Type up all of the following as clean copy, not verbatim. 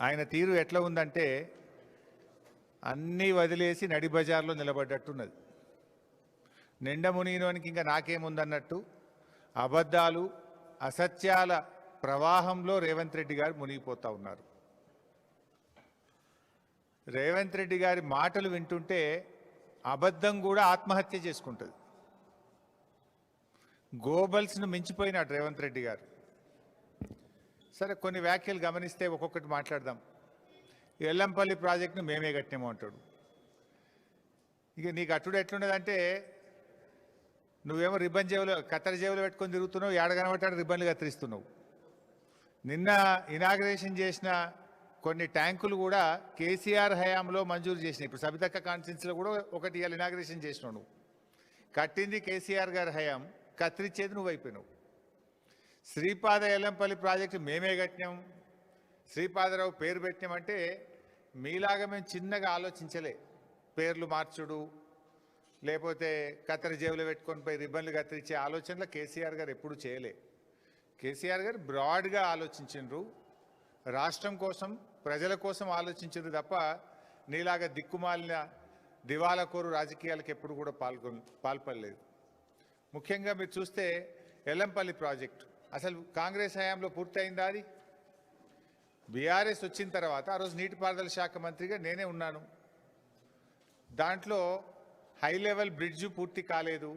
ఆయన తీరు ఎట్లా ఉందంటే అన్నీ వదిలేసి నడి బజార్లో నిలబడ్డట్టున్నది. నిండ మునిగినోనికి ఇంకా నాకేముందన్నట్టు అబద్ధాలు అసత్యాల ప్రవాహంలో రేవంత్ రెడ్డి గారు మునిగిపోతూ ఉన్నారు. రేవంత్ రెడ్డి గారి మాటలు వింటుంటే అబద్ధం కూడా ఆత్మహత్య చేసుకుంటుంది. గోబల్స్ను మించిపోయినాడు రేవంత్ రెడ్డి గారు. సరే, కొన్ని వ్యాఖ్యలు గమనిస్తే ఒక్కొక్కటి మాట్లాడదాం. ఎల్లంపల్లి ప్రాజెక్టును మేమే కట్టినాము అంటాడు. ఇక నీకు అట్టుడు ఎట్లున్నదంటే నువ్వేమో రిబ్బన్ జేబులో కత్తెర జేబులో పెట్టుకొని తిరుగుతున్నావు, ఏడగనబట్టాడు రిబ్బన్లు కత్తిరిస్తున్నావు. నిన్న ఇనాగ్రేషన్ చేసిన కొన్ని ట్యాంకులు కూడా కేసీఆర్ హయాంలో మంజూరు చేసినాయి. ఇప్పుడు సబితక్క కాన్స్టిట్యున్సీలో కూడా ఒకటి ఇవాళ ఇనాగ్రేషన్ చేసినావు. నువ్వు కట్టింది కేసీఆర్ గారి హయాం, కత్తిరించేది నువ్వు అయిపోయినావు. శ్రీపాద ఎల్లంపల్లి ప్రాజెక్టు మేమే కట్టినాం, శ్రీపాదరావు పేరు పెట్టినామంటే మీలాగా మేము చిన్నగా ఆలోచించలే. పేర్లు మార్చుడు లేకపోతే కత్తెర జేబులో పెట్టుకొని పోయి రిబ్బన్లు కత్తిరించే ఆలోచనలో కేసీఆర్ గారు ఎప్పుడు చేయలే. కేసీఆర్ గారు బ్రాడ్గా ఆలోచించిండ్రు, రాష్ట్రం కోసం ప్రజల కోసం ఆలోచించారు తప్ప నీలాగా దిక్కుమాలిన దివాలాకోరు రాజకీయాలకు ఎప్పుడు కూడా పాల్పడలేదు. ముఖ్యంగా మీరు చూస్తే ఎల్లంపల్లి ప్రాజెక్టు అసలు కాంగ్రెస్ హయాంలో పూర్తయిందా? అది బీఆర్ఎస్ వచ్చిన తర్వాత ఆ రోజు నీటిపారుదల శాఖ మంత్రిగా నేనే ఉన్నాను. దాంట్లో హై లెవెల్ బ్రిడ్జు పూర్తి కాలేదు,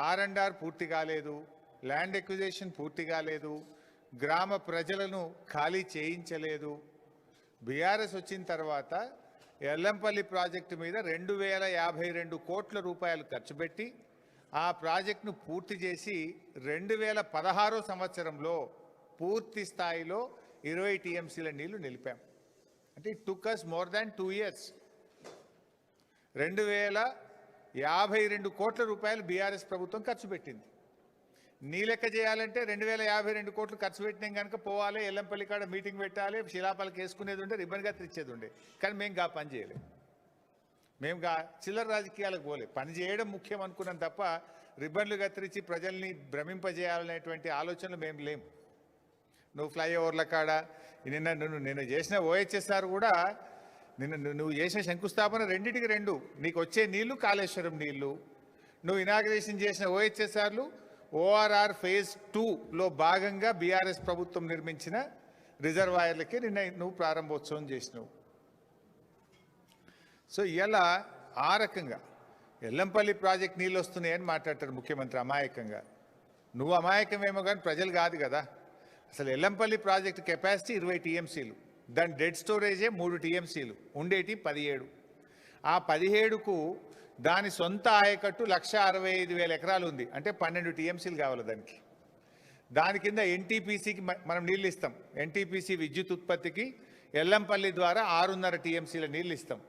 R&R పూర్తి కాలేదు, ల్యాండ్ ఎక్విజిషన్ పూర్తి కాలేదు, గ్రామ ప్రజలను ఖాళీ చేయించలేదు. బీఆర్ఎస్ వచ్చిన తర్వాత ఎల్లంపల్లి ప్రాజెక్టు మీద 2052 కోట్ల రూపాయలు ఖర్చు పెట్టి ఆ ప్రాజెక్టును పూర్తి చేసి 2016 సంవత్సరంలో పూర్తి స్థాయిలో 20 టీఎంసీల నీళ్లు నిలిపాం. అంటే it took us more than 2 years. 2052 కోట్ల రూపాయలు బీఆర్ఎస్ ప్రభుత్వం ఖర్చు పెట్టింది. నీ లెక్క చేయాలంటే 2052 కోట్లు ఖర్చు పెట్టినాం కనుక పోవాలి, ఎల్లంపల్లి కాడ మీటింగ్ పెట్టాలి, శిలాపాలకు వేసుకునేది ఉండే, రిబ్బన్గా తెచ్చేది ఉండే. కానీ మేము గా పని చేయలేం. మేము చిల్లర రాజకీయాలకు పోలే. పని చేయడం ముఖ్యం అనుకున్నాం తప్ప రిబ్బన్లు కత్తిరించి ప్రజల్ని భ్రమింపజేయాలనేటువంటి ఆలోచనలు మేము లేము. నువ్వు ఫ్లైఓవర్ల కాడ నిన్న చేసిన OHSR కూడా నువ్వు చేసిన శంకుస్థాపన రెండింటికి రెండు. నీకు వచ్చే నీళ్లు కాళేశ్వరం నీళ్లు, నువ్వు ఇనాగ్రేషన్ చేసిన OHSRలు ORR phase 2లో భాగంగా బీఆర్ఎస్ ప్రభుత్వం నిర్మించిన రిజర్వాయర్లకే నిన్న నువ్వు ప్రారంభోత్సవం చేసినావు. సో ఇలా ఆ రకంగా ఎల్లంపల్లి ప్రాజెక్ట్ నీళ్ళు వస్తున్నాయని మాట్లాడతాడు ముఖ్యమంత్రి అమాయకంగా. నువ్వు అమాయకమేమో కానీ ప్రజలు కాదు కదా. అసలు ఎల్లంపల్లి ప్రాజెక్టు కెపాసిటీ 20 టీఎంసీలు, దాని డెడ్ స్టోరేజే 3 టీఎంసీలు, ఉండేటి 17. ఆ 17కు దాని సొంత ఆయకట్టు 1,65,000 ఎకరాలు ఉంది. అంటే 12 టీఎంసీలు కావాలి దానికి. దాని కింద NTPCకి మనం నీళ్ళు ఇస్తాం. NTPC విద్యుత్ ఉత్పత్తికి ఎల్లంపల్లి ద్వారా 6.5 టీఎంసీల నీళ్ళు ఇస్తాం.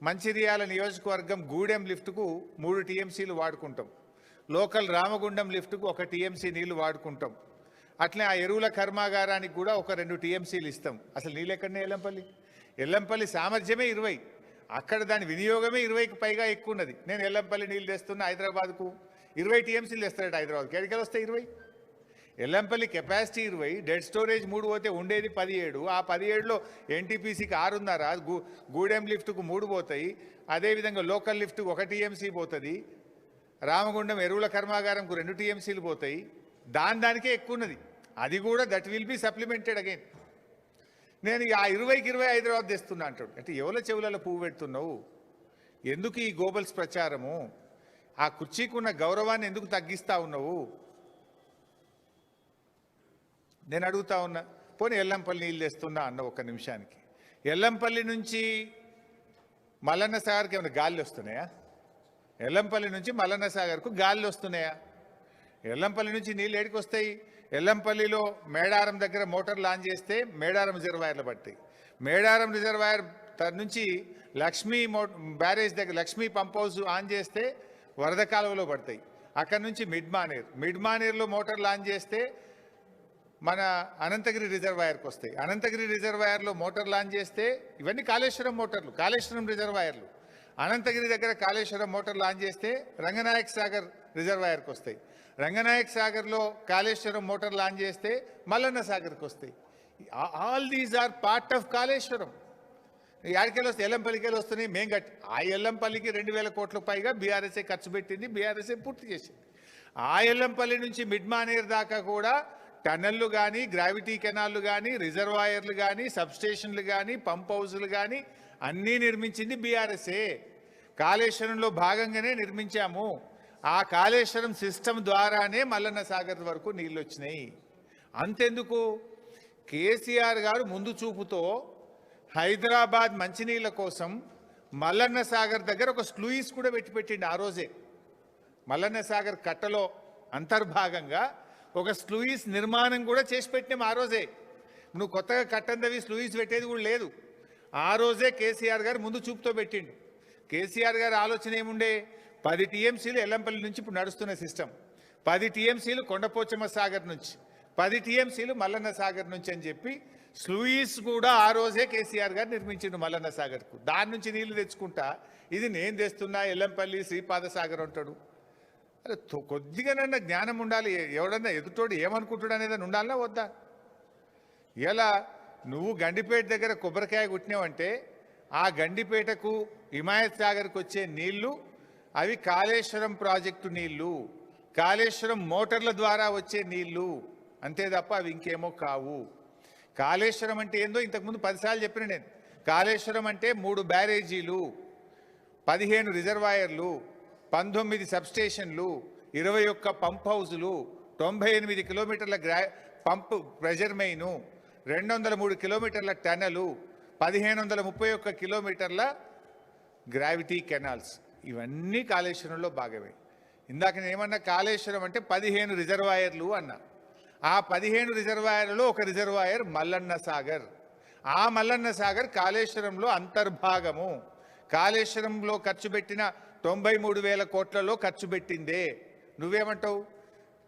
మంచిర్యాల నియోజకవర్గం గూడెం లిఫ్ట్కు 3 టీఎంసీలు వాడుకుంటాం. లోకల్ రామగుండం లిఫ్ట్కు 1 టీఎంసీ నీళ్లు వాడుకుంటాం. అట్లే ఆ ఎరువుల కర్మాగారానికి కూడా 2 టీఎంసీలు ఇస్తాం. అసలు నీళ్ళు ఎక్కడనే ఎల్లంపల్లి సామర్థ్యమే 20, అక్కడ దాని వినియోగమే 20కి పైగా ఎక్కువ ఉన్నది. నేను ఎల్లంపల్లి నీళ్ళు తెస్తున్నా హైదరాబాద్కు, 20 టీఎంసీలు తెస్తారట హైదరాబాద్కి. ఎక్కడికి వస్తాయి 20? ఎల్లంపల్లి కెపాసిటీ 20, డెడ్ స్టోరేజ్ 3 పోతే ఉండేది 17. ఆ 17లో NTPCకి 6.5, గూడెం లిఫ్ట్కు 3 పోతాయి. అదేవిధంగా లోకల్ లిఫ్ట్కు 1 టీఎంసీ పోతుంది. రామగుండం ఎరువుల కర్మాగారంకు 2 టీఎంసీలు పోతాయి. దానికే ఎక్కువ ఉన్నది. అది కూడా that will be supplemented again. నేను ఆ 20కి 20 హైదరాబాద్ తెస్తున్నా అంటాడు. అంటే ఎవరి చెవులలో పువ్వు పెడుతున్నావు? ఎందుకు ఈ గోబల్స్ ప్రచారము? ఆ కుర్చీకున్న గౌరవాన్ని ఎందుకు తగ్గిస్తా ఉన్నావు? నేను అడుగుతా ఉన్నా. పోనీ ఎల్లంపల్లి నీళ్ళు తెస్తున్నా అన్న 1 నిమిషానికి. ఎల్లంపల్లి నుంచి మల్లన్న సాగర్కి ఏమైనా గాలి వస్తున్నాయా? ఎల్లంపల్లి నుంచి మల్లన్న సాగర్కు గాలి వస్తున్నాయా? ఎల్లంపల్లి నుంచి నీళ్ళు ఏడికి వస్తాయి? ఎల్లంపల్లిలో మేడారం దగ్గర మోటార్ లాంచ్ చేస్తే మేడారం రిజర్వాయర్లు పడతాయి. మేడారం రిజర్వాయర్ నుంచి లక్ష్మీ బ్యారేజ్ దగ్గర లక్ష్మీ పంప్ హౌస్ ఆన్ చేస్తే వరద కాలువలో పడతాయి. అక్కడ నుంచి మిడ్మానేర్లో మోటార్ లాంచ్ చేస్తే మన అనంతగిరి రిజర్వాయర్కి వస్తాయి. అనంతగిరి రిజర్వాయర్లో మోటార్ లాంచ్ చేస్తే ఇవన్నీ కాళేశ్వరం మోటార్లు, కాళేశ్వరం రిజర్వాయర్లు. అనంతగిరి దగ్గర కాళేశ్వరం మోటార్ లాంచ్ చేస్తే రంగనాయక్ సాగర్ రిజర్వాయర్కి వస్తాయి. రంగనాయక్ సాగర్లో కాళేశ్వరం మోటార్ లాంచ్ చేస్తే మల్లన్న సాగర్కి వస్తాయి. All these are part of Kaleshwaram. యాడికెళ్ళి వస్తే ఎల్లంపల్లికి వస్తున్నాయి. మేము కట్టి ఆ ఎల్లంపల్లికి 2,000 కోట్లకు పైగా బీఆర్ఎస్ఏ ఖర్చు పెట్టింది, బీఆర్ఎస్ఏ పూర్తి చేసింది. ఆ ఎల్లంపల్లి నుంచి మిడ్ మానేర్ దాకా కూడా టన్నెళ్ళు కానీ, గ్రావిటీ కెనాళ్ళు కానీ, రిజర్వాయర్లు కానీ, సబ్స్టేషన్లు కానీ, పంప్ హౌజులు కానీ అన్నీ నిర్మించింది బీఆర్ఎస్ఏ. కాళేశ్వరంలో భాగంగానే నిర్మించాము. ఆ కాళేశ్వరం సిస్టమ్ ద్వారానే మల్లన్న సాగర్ వరకు నీళ్ళు వచ్చినాయి. అంతెందుకు, కేసీఆర్ గారు ముందు చూపుతో హైదరాబాద్ మంచినీళ్ళ కోసం మల్లన్న సాగర్ దగ్గర ఒక స్లూయిస్ కూడా పెట్టిండి. ఆ రోజే మల్లన్న సాగర్ కట్టలో అంతర్భాగంగా ఒక స్లూయిస్ నిర్మాణం కూడా చేసి పెట్టినాం. ఆ రోజే నువ్వు కొత్తగా కట్టందవి స్లూయిస్ పెట్టేది కూడా లేదు. ఆ రోజే కేసీఆర్ గారు ముందు చూపుతో పెట్టిండు. కేసీఆర్ గారి ఆలోచన ఏముండే, 10 టీఎంసీలు ఎల్లంపల్లి నుంచి ఇప్పుడు నడుస్తున్న సిస్టమ్, 10 టీఎంసీలు కొండపోచమ్మ సాగర్ నుంచి, 10 టీఎంసీలు మల్లన్న సాగర్ నుంచి అని చెప్పి స్లూయిస్ కూడా ఆ రోజే కేసీఆర్ గారు నిర్మించిండు మల్లన్న సాగర్కు. దాని నుంచి నీళ్లు తెచ్చుకుంటా ఇది నేను తెస్తున్నా ఎల్లంపల్లి శ్రీపాద సాగర్ అంటాడు. అరే కొద్దిగానన్నా జ్ఞానం ఉండాలి. ఎవడన్నా ఎదుటోడు ఏమనుకుంటాడు అనేది ఉండాలన్నా వద్దా? ఇలా నువ్వు గండిపేట దగ్గర కొబ్బరికాయ కొట్టినావంటే ఆ గండిపేటకు హిమాయత్ సాగర్కి వచ్చే నీళ్లు అవి కాళేశ్వరం ప్రాజెక్టు నీళ్లు, కాళేశ్వరం మోటార్ల ద్వారా వచ్చే నీళ్లు, అంతే తప్ప అవి ఇంకేమో కావు. కాళేశ్వరం అంటే ఏందో ఇంతకుముందు 10 సార్లు చెప్పిన నేను. కాళేశ్వరం అంటే 3 బ్యారేజీలు, 15 రిజర్వాయర్లు, 19 సబ్స్టేషన్లు, 21 పంప్ హౌజులు, 98 కిలోమీటర్ల పంప్ ప్రెజర్ మెయిను, 203 కిలోమీటర్ల టనలు, 1531 కిలోమీటర్ల గ్రావిటీ కెనాల్స్, ఇవన్నీ కాళేశ్వరంలో భాగమే. ఇందాక నేను ఏమన్నా, కాళేశ్వరం అంటే 15 రిజర్వాయర్లు అన్నా. ఆ 15 రిజర్వాయర్లలో ఒక రిజర్వాయర్ మల్లన్న సాగర్. ఆ మల్లన్న సాగర్ కాళేశ్వరంలో అంతర్భాగము. కాళేశ్వరంలో ఖర్చు పెట్టిన 93,000 కోట్లలో ఖర్చు పెట్టిందే. నువ్వేమంటావు?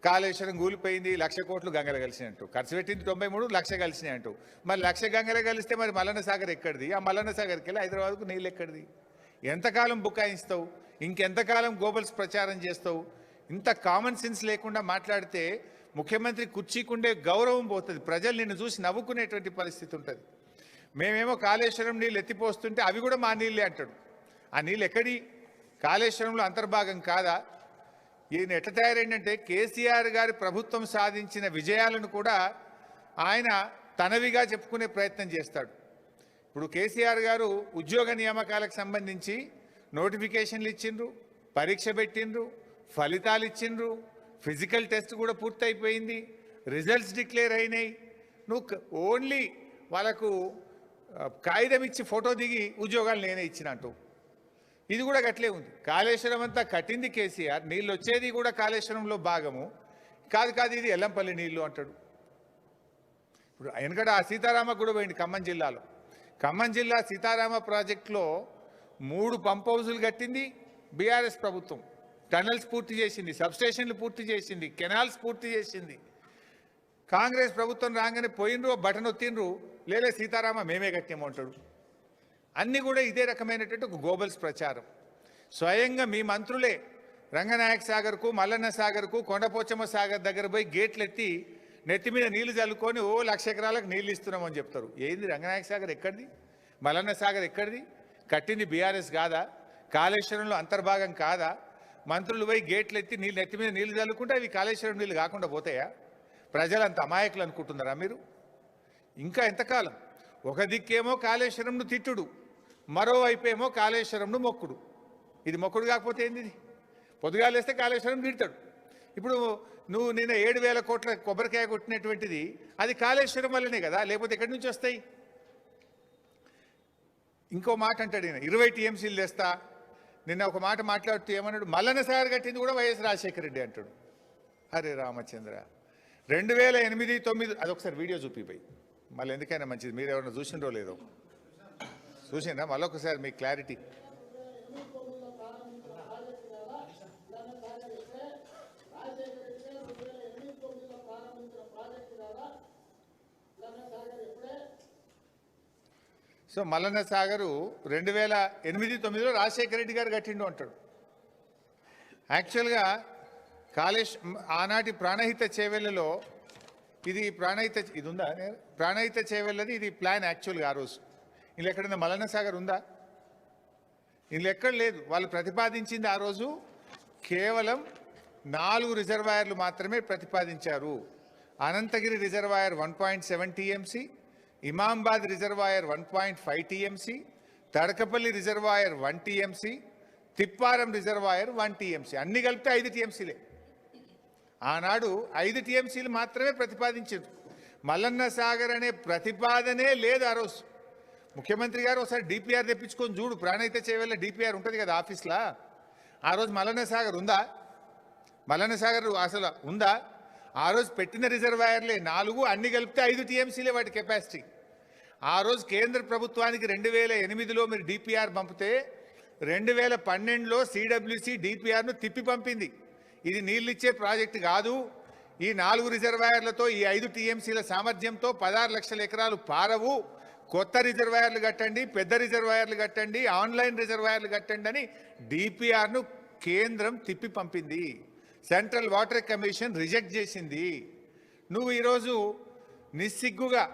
కాళేశ్వరం కూలిపోయింది, 1,00,000 కోట్లు గంగలు కలిసినాయి అంటూ. ఖర్చు పెట్టింది 93, 1,00,000 కలిసినాయి అంటూ. మరి 1,00,000 గంగలు కలిస్తే మరి మల్లన్న సాగర్ ఎక్కడిది? ఆ మల్లన్న సాగర్కి వెళ్ళి హైదరాబాద్కు నీళ్ళు ఎక్కడిది? ఎంతకాలం బుకాయిస్తావు? ఇంకెంతకాలం గోబల్స్ ప్రచారం చేస్తావు? ఇంత కామన్ సెన్స్ లేకుండా మాట్లాడితే ముఖ్యమంత్రి కుర్చీకుండే గౌరవం పోతుంది. ప్రజలు నిన్ను చూసి నవ్వుకునేటువంటి పరిస్థితి ఉంటుంది. మేమేమో కాళేశ్వరం నీళ్ళు ఎత్తిపోస్తుంటే అవి కూడా మా నీళ్ళే అంటాడు. ఆ నీళ్ళు ఎక్కడి? కాళేశ్వరంలో అంతర్భాగం కాదా? ఈయన ఎట్లా తయారైందంటే కేసీఆర్ గారి ప్రభుత్వం సాధించిన విజయాలను కూడా ఆయన తనవిగా చెప్పుకునే ప్రయత్నం చేస్తాడు. ఇప్పుడు కేసీఆర్ గారు ఉద్యోగ నియామకాలకు సంబంధించి నోటిఫికేషన్లు ఇచ్చిండ్రు, పరీక్ష పెట్టిండ్రు, ఫలితాలు ఇచ్చిండ్రు, ఫిజికల్ టెస్ట్ కూడా పూర్తయిపోయింది, రిజల్ట్స్ డిక్లేర్ అయినాయి. నువ్వు ఓన్లీ వాళ్ళకు కాగితం ఇచ్చి ఫోటో దిగి ఉద్యోగాలు నేనే ఇచ్చినట్టు. ఇది కూడా గట్లే ఉంది. కాళేశ్వరం అంతా కట్టింది కేసీఆర్, నీళ్ళు వచ్చేది కూడా కాళేశ్వరంలో భాగము. కాదు ఇది ఎల్లంపల్లి నీళ్లు అంటాడు. ఇప్పుడు వెనకడ ఆ సీతారామ కూడా పోయింది ఖమ్మం జిల్లాలో. ఖమ్మం జిల్లా సీతారామ ప్రాజెక్టులో 3 పంప్ హౌజులు కట్టింది బీఆర్ఎస్ ప్రభుత్వం. టనల్స్ పూర్తి చేసింది, సబ్స్టేషన్లు పూర్తి చేసింది, కెనాల్స్ పూర్తి చేసింది. కాంగ్రెస్ ప్రభుత్వం రాగానే పోయినరు, బటన్ ఒత్తిండ్రు, లేలే సీతారామ మేమే కట్టాము అంటాడు. అన్నీ కూడా ఇదే రకమైనటువంటి ఒక గోబల్స్ ప్రచారం. స్వయంగా మీ మంత్రులే రంగనాయక సాగర్కు, మల్లన్న సాగర్కు, కొండపోచమ్మ సాగర్ దగ్గర పోయి గేట్లు ఎత్తి నెత్తి మీద నీళ్లు చల్లుకొని 1,00,000 ఎకరాలకు నీళ్ళు ఇస్తున్నామని చెప్తారు. ఏంది రంగనాయక సాగర్ ఎక్కడిది? మల్లన్న సాగర్ ఎక్కడిది? కట్టింది బీఆర్ఎస్ కాదా? కాళేశ్వరంలో అంతర్భాగం కాదా? మంత్రులు పోయి గేట్లు ఎత్తి నెత్తి మీద నీళ్లు చల్లుకుంటే అవి కాళేశ్వరం నీళ్ళు కాకుండా పోతాయా? ప్రజలంత అమాయకులు అనుకుంటున్నారా మీరు? ఇంకా ఎంతకాలం? ఒక దిక్కేమో కాళేశ్వరంను తిట్టుడు, మరోవైపేమో కాళేశ్వరంను మొక్కుడు. ఇది మొక్కుడు కాకపోతే ఏంది? పొద్దుగాలేస్తే కాళేశ్వరం తిడతాడు. ఇప్పుడు నువ్వు నిన్న 7,000 కోట్ల కొబ్బరికాయ కొట్టినటువంటిది అది కాళేశ్వరం వల్లనే కదా, లేకపోతే ఎక్కడి నుంచి వస్తాయి? ఇంకో మాట అంటాడు ఈయన, 20 టీఎంసీలు తెస్తా. నిన్న ఒక మాట మాట్లాడుతూ ఏమన్నాడు? మల్లన్న సాగర్ కట్టింది కూడా వైఎస్ రాజశేఖర రెడ్డి అంటాడు. హరే రామచంద్ర. 2008-9 అదొకసారి వీడియో చూపిపోయి, మళ్ళీ ఎందుకైనా మంచిది. మీరు ఎవరైనా చూసిండ్రో లేదో చూసిండ్రా? మళ్ళొకసారి మీకు క్లారిటీ. సో మల్లన్న సాగరు 2008-9లో రాజశేఖర రెడ్డి గారు కట్టిండు అంటాడు. యాక్చువల్గా ఆనాటి ప్రాణహిత చేవెళ్లలో ఇది ప్రాణహిత ఇది ఉందా ప్రాణహిత చేయవల్లది ఇది ప్లాన్ యాక్చువల్గా ఆ రోజు ఇలా ఎక్కడైనా మల్లన్న సాగర్ ఉందా ఇందులో ఎక్కడ లేదు. వాళ్ళు ప్రతిపాదించింది ఆ రోజు కేవలం 4 రిజర్వాయర్లు మాత్రమే ప్రతిపాదించారు. Anantagiri reservoir 1.7 TMC, Imambad reservoir 1.5 TMC, Tadakapalli reservoir 1 TMC, Tipparam reservoir 1 TMC, అన్ని కలిపితే 5 టీఎంసీలే. ఆనాడు 5 టీఎంసీలు మాత్రమే ప్రతిపాదించారు. మల్లన్న సాగర్ అనే ప్రతిపాదనే లేదు ఆ రోజు. ముఖ్యమంత్రి గారు ఒకసారి డిపిఆర్ తెప్పించుకొని చూడు, ప్రాణహిత చేయవల్ల డిపిఆర్ ఉంటుంది కదా ఆఫీస్లో. ఆ రోజు మల్లన్న సాగర్ ఉందా? మల్లన్న సాగర్ అసలు ఉందా? ఆ రోజు పెట్టిన రిజర్వాయర్లే 4, అన్ని కలిపితే 5 టీఎంసీలే వాటి కెపాసిటీ. ఆ రోజు కేంద్ర ప్రభుత్వానికి 2008లో మీరు డిపిఆర్ పంపితే 2012లో సిడబ్ల్యూసి డిపిఆర్ను తిప్పి పంపింది. ఇది నీళ్ళిచ్చే ప్రాజెక్టు కాదు, ఈ 4 రిజర్వాయర్లతో ఈ 5 టీఎంసీల సామర్థ్యంతో 16 లక్షల ఎకరాలు పారవు, కొత్త రిజర్వాయర్లు కట్టండి, పెద్ద రిజర్వాయర్లు కట్టండి, ఆన్లైన్ రిజర్వాయర్లు కట్టండి అని డిపిఆర్ను కేంద్రం తిప్పి పంపింది. సెంట్రల్ వాటర్ కమిషన్ రిజెక్ట్ చేసింది. నువ్వు ఈరోజు నిస్సిగ్గుగా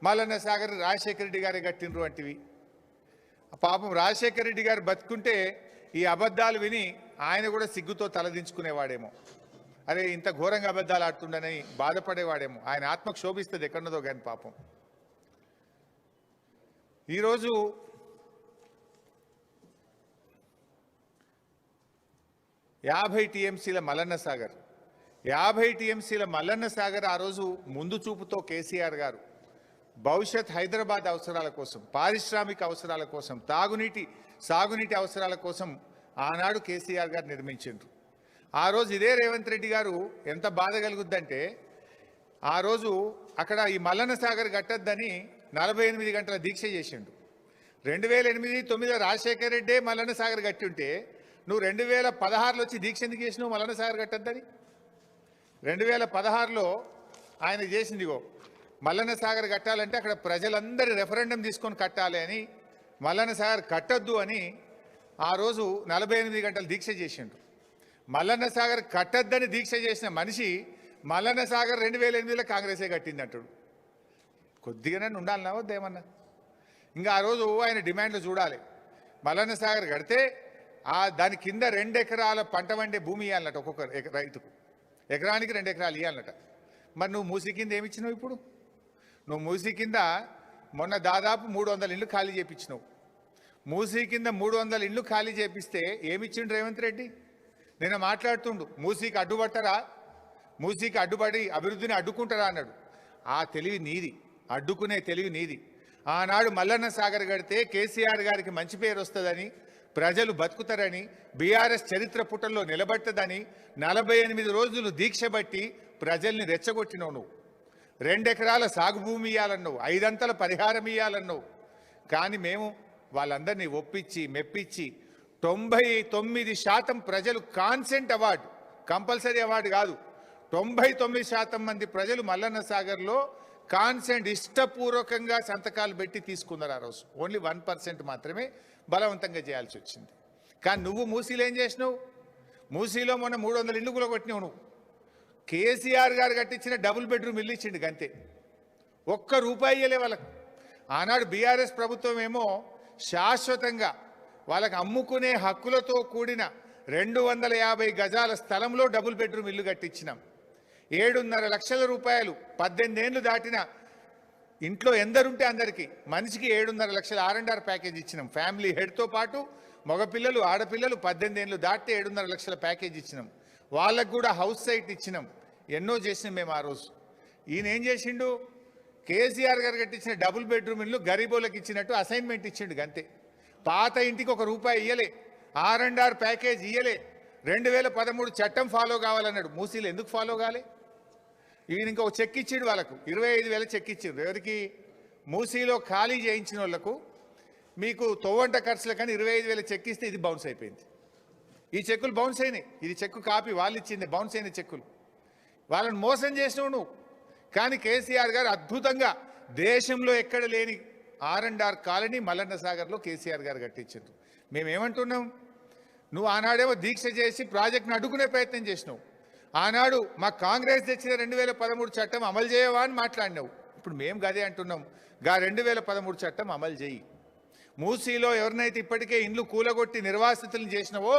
మల్లన్న సాగర్ రాజశేఖర రెడ్డి గారే కట్టినరు అంటివి. పాపం రాజశేఖర రెడ్డి గారు బతుకుంటే ఈ అబద్ధాలు విని ఆయన కూడా సిగ్గుతో తలదించుకునేవాడేమో. అరే ఇంత ఘోరంగా అబద్ధాలు ఆడుతుండని బాధపడేవాడేమో. ఆయన ఆత్మకు శోభిస్తుంది ఎక్కడున్నదో కానీ పాపం. ఈరోజు యాభై టీఎంసీల మల్లన్న సాగర్, 50 టీఎంసీల మల్లన్న సాగర్ ఆ రోజు ముందు చూపుతో కేసీఆర్ గారు భవిష్యత్ హైదరాబాద్ అవసరాల కోసం, పారిశ్రామిక అవసరాల కోసం, సాగునీటి అవసరాల కోసం ఆనాడు కేసీఆర్ గారు నిర్మించారు. ఆ రోజు ఇదే రేవంత్ రెడ్డి గారు ఎంత బాధ కలుగుద్దంటే, ఆ రోజు అక్కడ ఈ మల్లన్న సాగర్ కట్టద్దని 48 గంటల దీక్ష చేసిండు. 2008-9 రాజశేఖర రెడ్డే మల్లన్న సాగర్ కట్టి ఉంటే నువ్వు 2016లో వచ్చి దీక్ష ఎందుకు చేసినావు మల్లన్న సాగర్ కట్టద్దని? 2016లో ఆయన చేసిందిగో మల్లన్న సాగర్ కట్టాలంటే అక్కడ ప్రజలందరి రెఫరెండం తీసుకొని కట్టాలి అని, మల్లన్న సాగర్ కట్టొద్దు అని ఆ రోజు 48 గంటలు దీక్ష చేసిండు. మల్లన్న సాగర్ కట్టద్దని దీక్ష చేసిన మనిషి మల్లన్న సాగర్ 2008లో కాంగ్రెసే కట్టింది అంటాడు. కొద్దిగానే ఉండాలన్నా వద్దేమన్నా? ఇంకా ఆ రోజు ఆయన డిమాండ్లు చూడాలి. మల్లన్న సాగర్ కడితే దాని కింద 2 ఎకరాల పంట వండే భూమి ఇవ్వాలన్నట ఒక్కొక్క రైతుకు, ఎకరానికి 2 ఎకరాలు ఇవ్వాలన్నట. మరి నువ్వు మూసి కింద ఏమిచ్చినావు? ఇప్పుడు నువ్వు మూసి కింద మొన్న దాదాపు 300 ఇళ్ళు ఖాళీ చేయించినావు. మూసీ కింద 300 ఇళ్ళు ఖాళీ చేపిస్తే ఏమిచ్చిండు రేవంత్ రెడ్డి? నేను మాట్లాడుతుండు, మూసీకి అడ్డుపట్టరా, మూసీకి అడ్డుపడి అభివృద్ధిని అడ్డుకుంటారా అన్నాడు. ఆ తెలివి నీది, అడ్డుకునే తెలివి నీది. ఆనాడు మల్లన్న సాగర్ కడితే కేసీఆర్ గారికి మంచి పేరు వస్తుందని, ప్రజలు బతుకుతారని, బీఆర్ఎస్ చరిత్ర పుటల్లో నిలబడుతుందని 48 రోజులు దీక్ష బట్టి ప్రజల్ని రెచ్చగొట్టినావు. నువ్వు 2 ఎకరాల సాగు భూమి ఇవ్వాలన్నావు, 5 అంతల పరిహారం ఇవ్వాలన్నావు. కానీ మేము వాళ్ళందరినీ ఒప్పించి మెప్పించి 99% ప్రజలు కాన్సెంట్ అవార్డు, కంపల్సరీ అవార్డు కాదు, 99% మంది ప్రజలు మల్లన్న సాగర్లో కాన్సెంట్ ఇష్టపూర్వకంగా సంతకాలు పెట్టి తీసుకున్నారు. ఆ రోజు ఓన్లీ 1% మాత్రమే బలవంతంగా చేయాల్సి వచ్చింది. కానీ నువ్వు మూసీలో ఏం చేసినావు? మూసీలో మొన్న 300 ఇళ్ళు కూడా కొట్టినావు నువ్వు. కేసీఆర్ గారు కట్టించిన డబుల్ బెడ్రూమ్ ఇల్లు ఇచ్చిండు గంతే, ₹1 ఇయ్యలే వాళ్ళకు. ఆనాడు బీఆర్ఎస్ ప్రభుత్వం ఏమో శాశ్వతంగా వాళ్ళకి అమ్ముకునే హక్కులతో కూడిన 250 గజాల స్థలంలో డబుల్ బెడ్రూమ్ ఇల్లు కట్టించినాం. 7.5 లక్షల రూపాయలు 18 ఏళ్ళు దాటిన ఇంట్లో ఎందరుంటే అందరికీ మనిషికి 7.5 లక్షల R&R ప్యాకేజ్ ఇచ్చినాం. ఫ్యామిలీ హెడ్తో పాటు మగపిల్లలు ఆడపిల్లలు 18 ఏళ్ళు దాటితే 7.5 లక్షల ప్యాకేజ్ ఇచ్చినాం. వాళ్ళకు కూడా హౌస్ సైట్ ఇచ్చినాం. ఎన్నో చేసినాం మేము ఆ రోజు. ఈయన ఏం చేసిండు? కేసీఆర్ గారు కట్టించిన డబుల్ బెడ్రూమ్ ఇల్లు గరీబోళ్ళకి ఇచ్చినట్టు అసైన్మెంట్ ఇచ్చిండు అంతే. పాత ఇంటికి ₹1 ఇయ్యలే, R&R ప్యాకేజ్ ఇయ్యలే. 2013 చట్టం ఫాలో కావాలన్నాడు. మూసీలు ఎందుకు ఫాలో కాలే? ఈయన ఇంకొక చెక్ ఇచ్చిండు వాళ్ళకు, 25,000 చెక్ ఇచ్చిండు. ఎవరికి? మూసీలో ఖాళీ చేయించిన వాళ్ళకు. మీకు తొవ్వంట ఖర్చుల కానీ 25,000 చెక్ ఇస్తే ఇది బౌన్స్ అయిపోయింది. ఈ చెక్కులు బౌన్స్ అయినాయి. ఇది చెక్కు కాపీ వాళ్ళు ఇచ్చింది, బౌన్స్ అయిన చెక్కులు. వాళ్ళని మోసం చేసినావు నువ్వు. కానీ కేసీఆర్ గారు అద్భుతంగా దేశంలో ఎక్కడ లేని R&R కాలనీ మల్లన్న సాగర్లో కేసీఆర్ గారు కట్టించారు. మేమేమంటున్నాం? నువ్వు ఆనాడేమో దీక్ష చేసి ప్రాజెక్టును అడ్డుకునే ప్రయత్నం చేసినావు. ఆనాడు మా కాంగ్రెస్ తెచ్చిన 2013 చట్టం అమలు చేయవా అని మాట్లాడినావు. ఇప్పుడు మేము గదే అంటున్నాం, గా 2013 చట్టం అమలు చేయి. మూసీలో ఎవరినైతే ఇప్పటికే ఇండ్లు కూలగొట్టి నిర్వాసితులను చేసినావో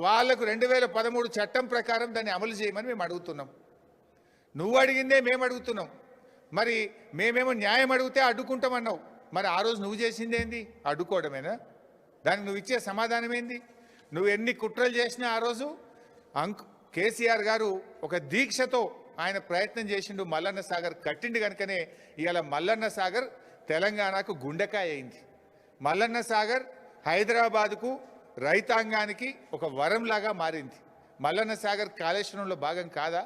వాళ్లకు 2013 చట్టం ప్రకారం దాన్ని అమలు చేయమని మేము అడుగుతున్నాం. నువ్వు అడిగిందే మేము అడుగుతున్నాం. మరి మేమేమో న్యాయం అడిగితే అడ్డుకుంటామన్నావు. మరి ఆ రోజు నువ్వు చేసింది ఏంది? అడ్డుకోవడమేనా? దానికి నువ్వు ఇచ్చే సమాధానం ఏంది? నువ్వు ఎన్ని కుట్రలు చేసినా ఆ రోజు కేసీఆర్ గారు ఒక దీక్షతో ఆయన ప్రయత్నం చేసిండు, మల్లన్న సాగర్ కట్టిండు కనుకనే ఇవాళ మల్లన్న సాగర్ తెలంగాణకు గుండెకాయ అయింది. మల్లన్న సాగర్ హైదరాబాదుకు రైతాంగానికి ఒక వరంలాగా మారింది. మల్లన్న సాగర్ కాళేశ్వరంలో భాగం కాదా?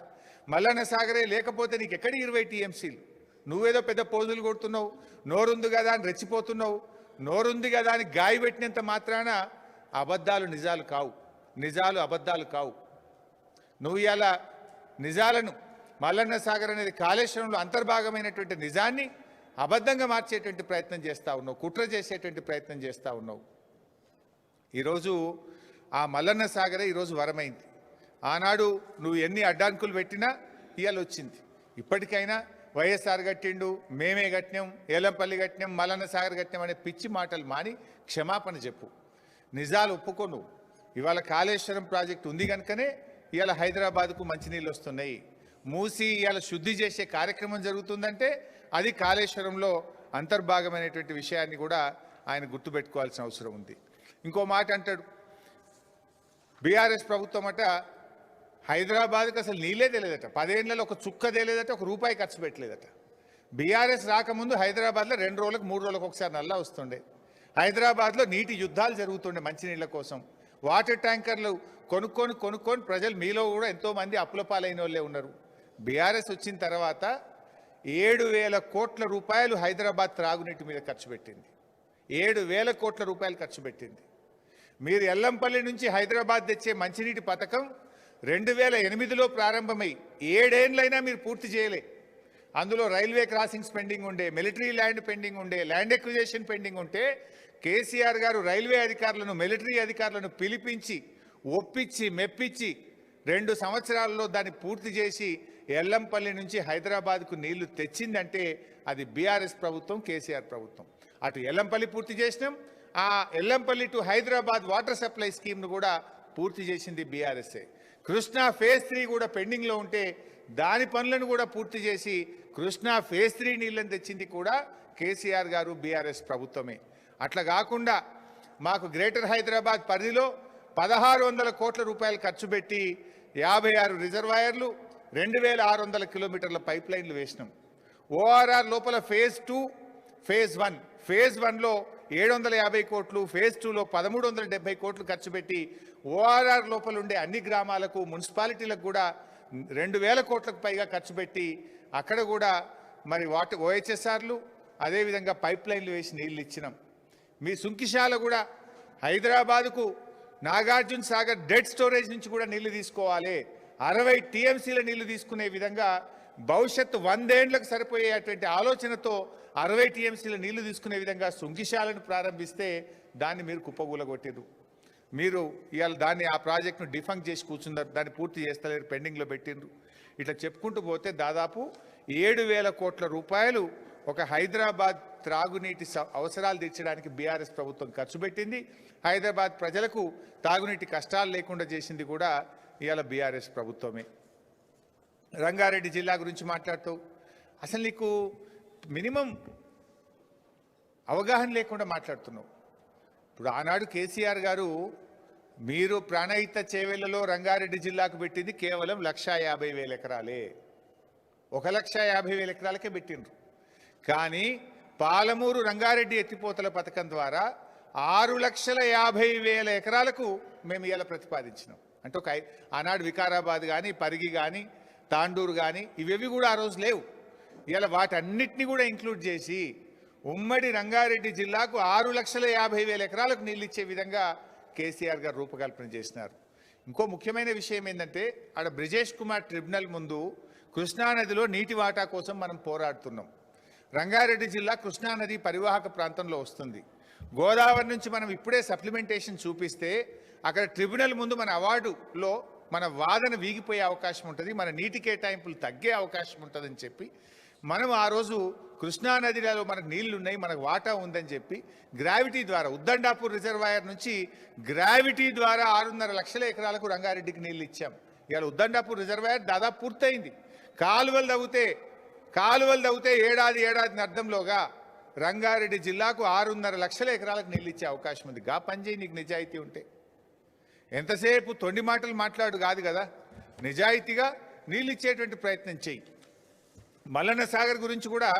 మల్లన్న సాగరే లేకపోతే నీకు ఎక్కడి 20 టీఎంసీలు? నువ్వేదో పెద్ద పోజులు కొడుతున్నావు, నోరుంది కదా అని రెచ్చిపోతున్నావు. నోరుంది కదా అని గాయపెట్టినంత మాత్రాన అబద్ధాలు నిజాలు కావు, నిజాలు అబద్ధాలు కావు. నువ్వు ఇలా నిజాలను మల్లన్న సాగర్ అనేది కాళేశ్వరంలో అంతర్భాగమైనటువంటి నిజాన్ని అబద్ధంగా మార్చేటువంటి ప్రయత్నం చేస్తూ ఉన్నావు, కుట్ర చేసేటువంటి ప్రయత్నం చేస్తూ ఉన్నావు. ఈరోజు ఆ మల్లన్న సాగరే ఈరోజు వరమైంది. ఆనాడు నువ్వు ఎన్ని అడ్డాంకులు పెట్టినా ఇవాళ వచ్చింది. ఇప్పటికైనా వైఎస్ఆర్ కట్టిండు, మేమే కట్టినాం, ఏలంపల్లి కట్టినాం, మల్లన్న సాగర్ కట్టినాం అనే పిచ్చి మాటలు మాని క్షమాపణ చెప్పు, నిజాలు ఒప్పుకోను. ఇవాళ కాళేశ్వరం ప్రాజెక్టు ఉంది కనుకనే ఇవాళ హైదరాబాద్కు మంచినీళ్ళు వస్తున్నాయి. మూసి ఇవాళ శుద్ధి చేసే కార్యక్రమం జరుగుతుందంటే అది కాళేశ్వరంలో అంతర్భాగమైనటువంటి విషయాన్ని కూడా ఆయన గుర్తుపెట్టుకోవాల్సిన అవసరం ఉంది. ఇంకో మాట అంటాడు, బీఆర్ఎస్ ప్రభుత్వం అట హైదరాబాద్కి అసలు నీళ్ళే తెలియదట, 10 ఏళ్లలో ఒక చుక్క తెలియదట, ₹1 ఖర్చు పెట్టలేదట. బీఆర్ఎస్ రాకముందు హైదరాబాద్లో 2 రోజులకు 3 రోజులకు ఒకసారి నల్లా వస్తుండే. హైదరాబాద్లో నీటి యుద్ధాలు జరుగుతుండే మంచినీళ్ళ కోసం. వాటర్ ట్యాంకర్లు కొనుక్కొని ప్రజలు మీలో కూడా ఎంతోమంది అప్పుల పాలైన వాళ్ళే ఉన్నారు. బీఆర్ఎస్ వచ్చిన తర్వాత 7,000 కోట్ల రూపాయలు హైదరాబాద్ త్రాగునీటి మీద ఖర్చు పెట్టింది. 7,000 కోట్ల రూపాయలు ఖర్చు పెట్టింది. మీరు ఎల్లంపల్లి నుంచి హైదరాబాద్ తెచ్చే మంచినీటి పథకం 2008లో ప్రారంభమై 7 ఏళ్లైనా మీరు పూర్తి చేయలే. అందులో రైల్వే క్రాసింగ్స్ పెండింగ్ ఉండే, మిలిటరీ ల్యాండ్ పెండింగ్ ఉండే, ల్యాండ్ ఎక్విజిషన్ పెండింగ్ ఉంటే కేసీఆర్ గారు రైల్వే అధికారులను, మిలిటరీ అధికారులను పిలిపించి ఒప్పించి మెప్పించి 2 సంవత్సరాల్లో దాన్ని పూర్తి చేసి ఎల్లంపల్లి నుంచి హైదరాబాద్కు నీళ్లు తెచ్చిందంటే అది బీఆర్ఎస్ ప్రభుత్వం, కేసీఆర్ ప్రభుత్వం. అటు ఎల్లంపల్లి పూర్తి చేసినాం, ఆ Yellampalli to Hyderabad water supply స్కీమ్ను కూడా పూర్తి చేసింది బీఆర్ఎస్ఏ. కృష్ణా ఫేజ్ 3 కూడా పెండింగ్లో ఉంటే దాని పనులను కూడా పూర్తి చేసి కృష్ణా ఫేజ్ 3 నీళ్ళని తెచ్చింది కూడా కేసీఆర్ గారు, బీఆర్ఎస్ ప్రభుత్వమే. అట్లా కాకుండా మాకు గ్రేటర్ హైదరాబాద్ పరిధిలో 1,600 కోట్ల రూపాయలు ఖర్చు పెట్టి 56 రిజర్వాయర్లు, 2,600 కిలోమీటర్ల పైప్ లైన్లు వేసినాం. ఓఆర్ఆర్ లోపల ఫేజ్ 2, ఫేజ్ 1, ఫేజ్ 1లో 750 కోట్లు, ఫేజ్ 2లో 1,370 కోట్లు ఖర్చు పెట్టి ఓఆర్ఆర్ లోపల ఉండే అన్ని గ్రామాలకు, మున్సిపాలిటీలకు కూడా 2,000 కోట్లకు పైగా ఖర్చు పెట్టి అక్కడ కూడా మరి ఓహెచ్ఎస్ఆర్లు అదేవిధంగా పైప్ లైన్లు వేసి నీళ్ళు ఇచ్చినాం. మీ సుంకిశాల కూడా హైదరాబాదుకు నాగార్జున సాగర్ డెడ్ స్టోరేజ్ నుంచి కూడా నీళ్లు తీసుకోవాలి. 60 టీఎంసీల నీళ్లు తీసుకునే విధంగా భవిష్యత్తు 100 ఏళ్లకు సరిపోయేటువంటి ఆలోచనతో 60 టీఎంసీల నీళ్లు తీసుకునే విధంగా సుంకిశాలను ప్రారంభిస్తే దాన్ని మీరు కుప్పగూలగొట్టారు. మీరు ఇవాళ దాన్ని ఆ ప్రాజెక్టును డిఫంక్ చేసి కూర్చున్నారు, దాన్ని పూర్తి చేస్తలేరు, పెండింగ్లో పెట్టిండ్రు. ఇట్లా చెప్పుకుంటూ పోతే దాదాపు 7,000 కోట్ల రూపాయలు ఒక హైదరాబాద్ త్రాగునీటి అవసరాలు తీర్చడానికి బీఆర్ఎస్ ప్రభుత్వం ఖర్చు పెట్టింది. హైదరాబాద్ ప్రజలకు తాగునీటి కష్టాలు లేకుండా చేసింది కూడా ఇవాళ బీఆర్ఎస్ ప్రభుత్వమే. రంగారెడ్డి జిల్లా గురించి మాట్లాడుతావు, అసలు నీకు మినిమం అవగాహన లేకుండా మాట్లాడుతున్నావు. ఇప్పుడు ఆనాడు కేసీఆర్ గారు మీరు ప్రాణహిత చేవెళ్లలో రంగారెడ్డి జిల్లాకు పెట్టింది కేవలం 1,50,000 ఎకరాలే, 1,50,000 ఎకరాలకే పెట్టిండ్రు. కానీ పాలమూరు రంగారెడ్డి ఎత్తిపోతల పథకం ద్వారా 6,50,000 ఎకరాలకు మేము ఇవాళ ప్రతిపాదించినాం. అంటే ఒక ఆనాడు వికారాబాద్ కానీ, పరిగి కానీ, తాండూరు కానీ ఇవేవి కూడా ఆ రోజు లేవు. ఇవాళ వాటన్నిటిని కూడా ఇంక్లూడ్ చేసి ఉమ్మడి రంగారెడ్డి జిల్లాకు 6,50,000 ఎకరాలకు నీళ్ళు ఇచ్చే విధంగా కేసీఆర్ గారు రూపకల్పన చేసినారు. ఇంకో ముఖ్యమైన విషయం ఏంటంటే ఆడ బ్రిజేష్ కుమార్ ట్రిబ్యునల్ ముందు కృష్ణానదిలో నీటి వాటా కోసం మనం పోరాడుతున్నాం. రంగారెడ్డి జిల్లా కృష్ణానది పరివాహక ప్రాంతంలో వస్తుంది. గోదావరి నుంచి మనం ఇప్పుడే సప్లిమెంటేషన్ చూపిస్తే అక్కడ ట్రిబ్యునల్ ముందు మన అవార్డులో మన వాదన వీగిపోయే అవకాశం ఉంటుంది, మన నీటి కేటాయింపులు తగ్గే అవకాశం ఉంటుందని చెప్పి మనం ఆ రోజు కృష్ణానదిలో మనకు నీళ్లు ఉన్నాయి, మనకు వాటా ఉందని చెప్పి గ్రావిటీ ద్వారా ఉద్దండాపూర్ రిజర్వాయర్ నుంచి గ్రావిటీ ద్వారా 6.5 లక్షల ఎకరాలకు రంగారెడ్డికి నీళ్లు ఇచ్చాం. ఇవాళ ఉద్దండాపూర్ రిజర్వాయర్ దాదాపు పూర్తయింది. కాలువలు తవ్వుతే ఏడాది అర్థంలోగా రంగారెడ్డి జిల్లాకు 6.5 లక్షల ఎకరాలకు నీళ్ళు ఇచ్చే అవకాశం ఉంది. గా పనిచేయి నీకు నిజాయితీ ఉంటే. ఎంతసేపు తొండి మాటలు మాట్లాడు కాదు కదా, నిజాయితీగా నీళ్ళు ఇచ్చేటువంటి ప్రయత్నం చెయ్యి. మల్లన్న సాగర్ గురించి కూడా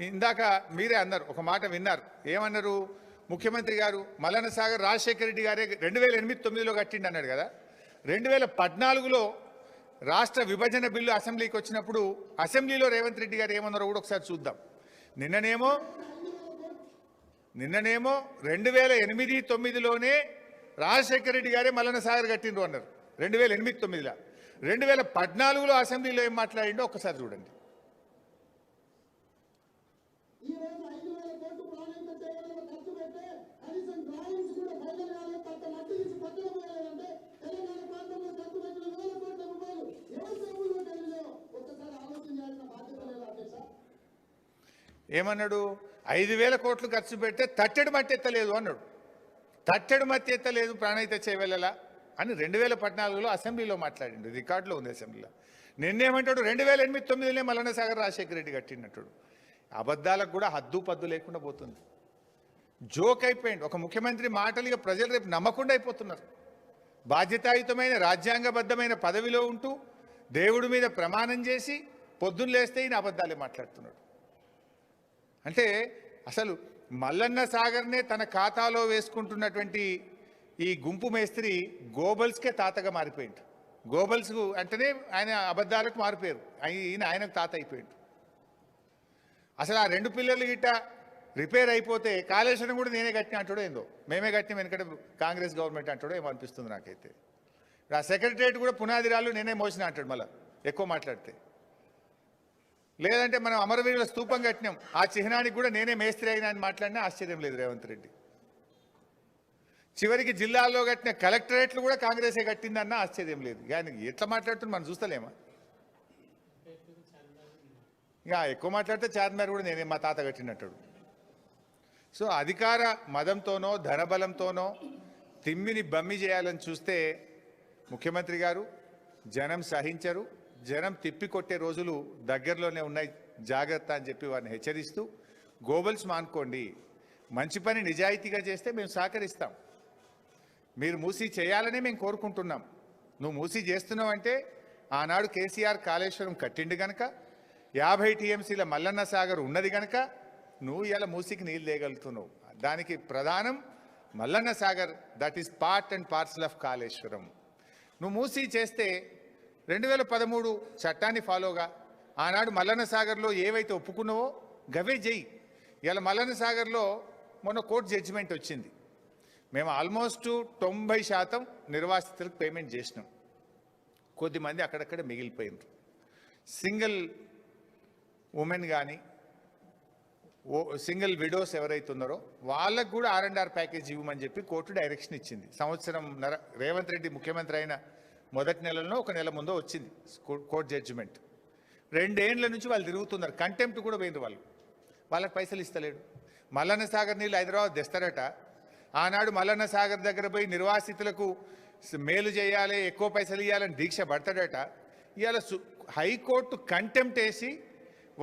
ఇందాక మీరే అన్నారు, ఒక మాట విన్నారు. ఏమన్నారు ముఖ్యమంత్రి గారు? మల్లన్న సాగర్ రాజశేఖర రెడ్డి గారే 2008-9లో కట్టిండి అన్నాడు కదా. 2014లో రాష్ట్ర విభజన బిల్లు అసెంబ్లీకి వచ్చినప్పుడు అసెంబ్లీలో రేవంత్ రెడ్డి గారు ఏమన్నారో కూడా ఒకసారి చూద్దాం. నిన్ననేమో 2008-9లోనే రాజశేఖర రెడ్డి గారే మల్లన్న సాగర్ కట్టిండ్రు అన్నారు 2008-9లో. 2014లో అసెంబ్లీలో ఏం మాట్లాడిండో ఒక్కసారి చూడండి. ఏమన్నాడు? 5,000 కోట్లు ఖర్చు పెడితే తట్టెడు మట్టి ఎత్తలేదు అన్నాడు. తట్టెడు మట్టి ఎత్తలేదు ప్రాణహిత చేవెళ్ళలా అని 2014లో అసెంబ్లీలో మాట్లాడిండు. రికార్డులో ఉంది అసెంబ్లీలో. నిన్నేమంటాడు? 2008-9లోనే మల్లన్న సాగర్ రాజశేఖర రెడ్డి కట్టినట్టు. అబద్ధాలకు కూడా హద్దు పద్దు లేకుండా పోతుంది. జోక్ అయిపోయింది. ఒక ముఖ్యమంత్రి మాటలుగా ప్రజలు రేపు నమ్మకుండా అయిపోతున్నారు. బాధ్యతాయుతమైన రాజ్యాంగబద్ధమైన పదవిలో ఉంటూ దేవుడి మీద ప్రమాణం చేసి పొద్దున్న లేస్తే ఈయన అబద్ధాలే మాట్లాడుతున్నాడు. అంటే అసలు మల్లన్న సాగర్నే తన ఖాతాలో వేసుకుంటున్నటువంటి ఈ గుంపు మేస్త్రి గోబల్స్కే తాతగా మారిపోయింది. గోబల్స్ అంటేనే ఆయన అబద్ధాలకు మారిపోయారు. ఆయనకు తాత అయిపోయింది. అసలు ఆ 2 పిల్లలు గిట్ట రిపేర్ అయిపోతే కాళేశ్వరం కూడా నేనే కట్టిన అంటాడో ఏందో, మేమే కట్టిన వెనకట కాంగ్రెస్ గవర్నమెంట్ అంటాడో ఏమో అనిపిస్తుంది నాకైతే. ఆ సెక్రటరియట్ కూడా పునాది రాళ్ళు నేనే మోసిన అంటాడు మళ్ళీ ఎక్కువ మాట్లాడితే. లేదంటే మనం అమరవీరుల స్తూపం కట్టినాం, ఆ చిహ్నానికి కూడా నేనే మేస్త్రి అయినా అని మాట్లాడినా ఆశ్చర్యం లేదు రేవంత్ రెడ్డి. చివరికి జిల్లాల్లో కట్టిన కలెక్టరేట్లు కూడా కాంగ్రెసే కట్టిందన్న ఆశ్చర్యం లేదు. కానీ ఎట్లా మాట్లాడుతుంది మనం చూస్తలేమా? ఇక ఎక్కువ మాట్లాడితే చార్మినార్ కూడా నేనే మా తాత కట్టినట్టాడు. సో అధికార మదంతోనో ధనబలంతోనో తిమ్మిని బమ్మి చేయాలని చూస్తే ముఖ్యమంత్రి గారు జనం సహించరు. జనం తిప్పికొట్టే రోజులు దగ్గరలోనే ఉన్నాయి, జాగ్రత్త అని చెప్పి వారిని హెచ్చరిస్తూ, గోబల్స్ మానుకోండి, మంచి పని నిజాయితీగా చేస్తే మేము సహకరిస్తాం. మీరు మూసీ చేయాలనే మేము కోరుకుంటున్నాం. నువ్వు మూసీ చేస్తున్నావు అంటే ఆనాడు కేసీఆర్ కాళేశ్వరం కట్టిండు గనక, 50 టీఎంసీల మల్లన్న సాగర్ ఉన్నది గనక నువ్వు ఇలా మూసీకి నీళ్ళు తేగలుగుతున్నావు. దానికి ప్రధానం Mallanna Sagar, that is part and parcel of Kaleshwaram. నువ్వు మూసీ చేస్తే 2013 చట్టాన్ని ఫాలోగా ఆనాడు మల్లన్న సాగర్లో ఏవైతే ఒప్పుకున్నావో గవే చెయ్యి. ఇలా మల్లన్న సాగర్లో మొన్న కోర్టు జడ్జిమెంట్ వచ్చింది. మేము ఆల్మోస్ట్ 90% నిర్వాసితులకు పేమెంట్ చేసినాం. కొద్దిమంది అక్కడక్కడ మిగిలిపోయినారు. సింగిల్ ఉమెన్ కానీ సింగిల్ విడోస్ ఎవరైతే ఉన్నారో వాళ్ళకు కూడా R&R ప్యాకేజ్ ఇవ్వమని చెప్పి కోర్టు డైరెక్షన్ ఇచ్చింది. సంవత్సరం రేవంత్ రెడ్డి ముఖ్యమంత్రి అయిన మొదటి నెలలో 1 నెల ముందో వచ్చింది కోర్టు జడ్జిమెంట్. 2 ఏళ్ల నుంచి వాళ్ళు తిరుగుతున్నారు. కంటెంప్ట్ కూడా పోయింది. వాళ్ళకి పైసలు ఇస్తలేడు. మల్లన్న సాగర్ నీళ్ళు హైదరాబాద్ తెస్తారట. ఆనాడు మల్లన్న సాగర్ దగ్గర పోయి నిర్వాసితులకు మేలు చేయాలి, ఎక్కువ పైసలు ఇవ్వాలని దీక్ష పడతాడట. ఇవాళ హైకోర్టు కంటెంప్ట్ వేసి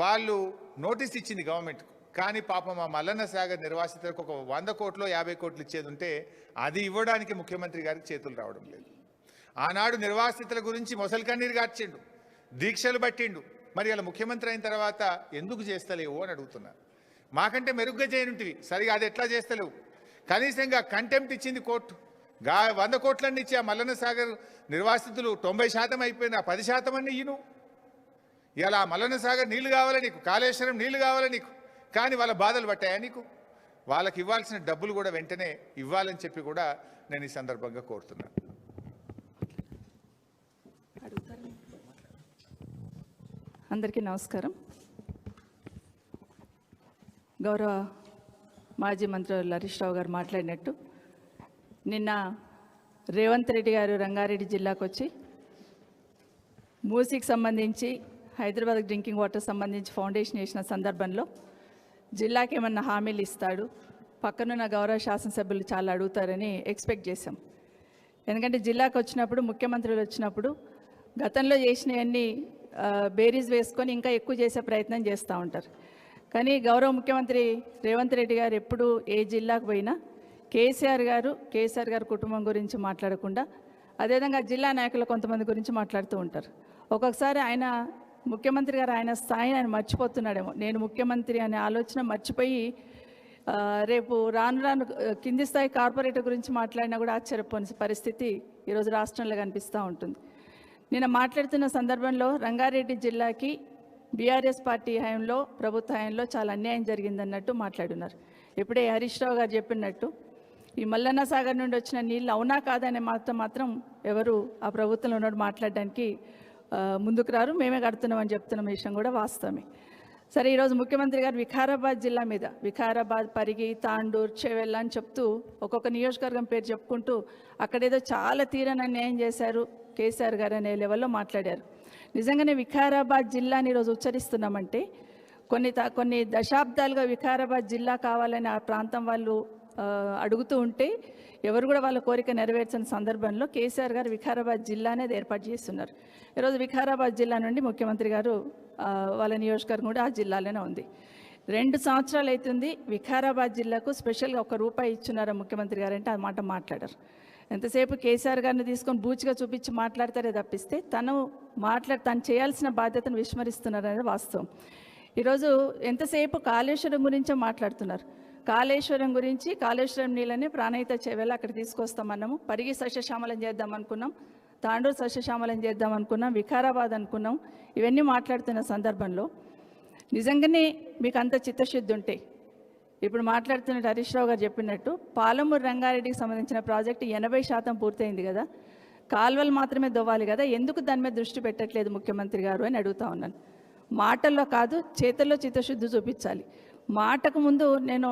వాళ్ళు నోటీస్ ఇచ్చింది గవర్నమెంట్కు. కానీ పాపం ఆ మల్లన్న సాగర్ నిర్వాసితులకు ఒక 100 కోట్లు 50 కోట్లు ఇచ్చేది ఉంటే అది ఇవ్వడానికి ముఖ్యమంత్రి గారికి చేతులు రావడం లేదు. ఆనాడు నిర్వాసితుల గురించి మొసలు కన్నీరు గార్చిండు, దీక్షలు పట్టిండు. మరి ఇలా ముఖ్యమంత్రి అయిన తర్వాత ఎందుకు చేస్తలేవు అని అడుగుతున్నా. మాకంటే మెరుగ్గా చేయనుంటివి, సరిగా అది ఎట్లా చేస్తలేవు? కనీసంగా కంటెంప్ట్ ఇచ్చింది కోర్టు. 100 కోట్లన్నీ ఇచ్చి ఆ మల్లన్న సాగర్ నిర్వాసితులు 90% అయిపోయిన 10% అన్నీ ఇయ్యను. ఇలా మల్లన్న సాగర్ నీళ్లు కావాలా నీకు, కాళేశ్వరం నీళ్లు కావాలా నీకు, కానీ వాళ్ళ బాధలు పట్టాయా నీకు? వాళ్ళకి ఇవ్వాల్సిన డబ్బులు కూడా వెంటనే ఇవ్వాలని చెప్పి కూడా నేను ఈ సందర్భంగా కోరుతున్నాను. అందరికీ నమస్కారం. గౌరవ మాజీ మంత్రి హరీష్ రావు గారు మాట్లాడినట్టు నిన్న రేవంత్ రెడ్డి గారు రంగారెడ్డి జిల్లాకు వచ్చి మూసీకి సంబంధించి హైదరాబాద్ డ్రింకింగ్ వాటర్ సంబంధించి ఫౌండేషన్ వేసిన సందర్భంలో జిల్లాకి ఏమన్నా హామీలు ఇస్తాడు, పక్కనున్న గౌరవ శాసనసభ్యులు చాలా అడుగుతారని ఎక్స్పెక్ట్ చేశాం. ఎందుకంటే జిల్లాకు వచ్చినప్పుడు ముఖ్యమంత్రులు వచ్చినప్పుడు గతంలో చేసినవన్నీ బేరీజ్ వేసుకొని ఇంకా ఎక్కువ చేసే ప్రయత్నం చేస్తూ ఉంటారు. కానీ గౌరవ ముఖ్యమంత్రి రేవంత్ రెడ్డి గారు ఎప్పుడు ఏ జిల్లాకు పోయినా కేసీఆర్ గారు కుటుంబం గురించి మాట్లాడకుండా అదేవిధంగా జిల్లా నాయకులు కొంతమంది గురించి మాట్లాడుతూ ఉంటారు. ఒక్కొక్కసారి ఆయన ముఖ్యమంత్రి గారు ఆయన స్థాయిని ఆయన మర్చిపోతున్నాడేమో. నేను ముఖ్యమంత్రి అనే ఆలోచన మర్చిపోయి రేపు రాను కింది స్థాయి కార్పొరేటర్ గురించి మాట్లాడినా కూడా ఆశ్చర్యపోని పరిస్థితి ఈరోజు రాష్ట్రంలో కనిపిస్తూ ఉంటుంది. నేను మాట్లాడుతున్న సందర్భంలో రంగారెడ్డి జిల్లాకి బీఆర్ఎస్ పార్టీ హయాంలో ప్రభుత్వ హయాంలో చాలా అన్యాయం జరిగిందన్నట్టు మాట్లాడున్నారు. ఇప్పుడే హరీష్ రావు గారు చెప్పినట్టు ఈ మల్లన్న సాగర్ నుండి వచ్చిన నీళ్ళు అవునా కాదనే మాత్రం ఎవరు ఆ ప్రభుత్వంలో ఉన్నట్టు మాట్లాడడానికి ముందుకు రారు. మేమే కడుతున్నామని చెప్తున్న విషయం కూడా వాస్తవమే. సరే, ఈరోజు ముఖ్యమంత్రి గారు వికారాబాద్ జిల్లా మీద వికారాబాద్, పరిగి, తాండూర్, చెవెళ్ళ అని చెప్తూ ఒక్కొక్క నియోజకవర్గం పేరు చెప్పుకుంటూ అక్కడేదో చాలా తీరని అన్యాయం చేశారు కేసీఆర్ గారు అనే లెవెల్లో మాట్లాడారు. నిజంగానే వికారాబాద్ జిల్లాని ఈరోజు ఉచ్చరిస్తున్నామంటే కొన్ని దశాబ్దాలుగా వికారాబాద్ జిల్లా కావాలని ఆ ప్రాంతం వాళ్ళు అడుగుతూ ఉంటే ఎవరు కూడా వాళ్ళ కోరిక నెరవేర్చిన సందర్భంలో కేసీఆర్ గారు వికారాబాద్ జిల్లా అనేది ఏర్పాటు చేస్తున్నారు. ఈరోజు వికారాబాద్ జిల్లా నుండి ముఖ్యమంత్రి గారు వాళ్ళ నియోజకవర్గం కూడా ఆ జిల్లాలోనే ఉంది. 2 సంవత్సరాలు అవుతుంది వికారాబాద్ జిల్లాకు స్పెషల్గా ₹1 ఇచ్చున్నారా ముఖ్యమంత్రి గారు అంటే ఆ మాట మాట్లాడారు. ఎంతసేపు కేసీఆర్ గారిని తీసుకొని బూచిగా చూపించి మాట్లాడతారే తప్పిస్తే తను చేయాల్సిన బాధ్యతను విస్మరిస్తున్నారనేది వాస్తవం. ఈరోజు ఎంతసేపు కాళేశ్వరం గురించే మాట్లాడుతున్నారు. కాళేశ్వరం గురించి కాళేశ్వరం నీళ్ళని ప్రాణహిత చెవెళ్ళ అక్కడ తీసుకొస్తామన్నాము. పరిగి సస్యశ్యామలం చేద్దాం అనుకున్నాం, తాండూరు సస్యశ్యామలం చేద్దాం అనుకున్నాం, వికారాబాద్ అనుకున్నాం. ఇవన్నీ మాట్లాడుతున్న సందర్భంలో నిజంగానే మీకు అంత చిత్తశుద్ధి ఉంటే ఇప్పుడు మాట్లాడుతున్న హరీష్ రావు గారు చెప్పినట్టు పాలమూరు రంగారెడ్డికి సంబంధించిన ప్రాజెక్టు 80% పూర్తయింది కదా, కాల్వలు మాత్రమే దొవ్వాలి కదా, ఎందుకు దాని మీద దృష్టి పెట్టట్లేదు ముఖ్యమంత్రి గారు అని అడుగుతా ఉన్నాను. మాటల్లో కాదు చేతుల్లో చిత్తశుద్ధి చూపించాలి. మాటకు ముందు నేను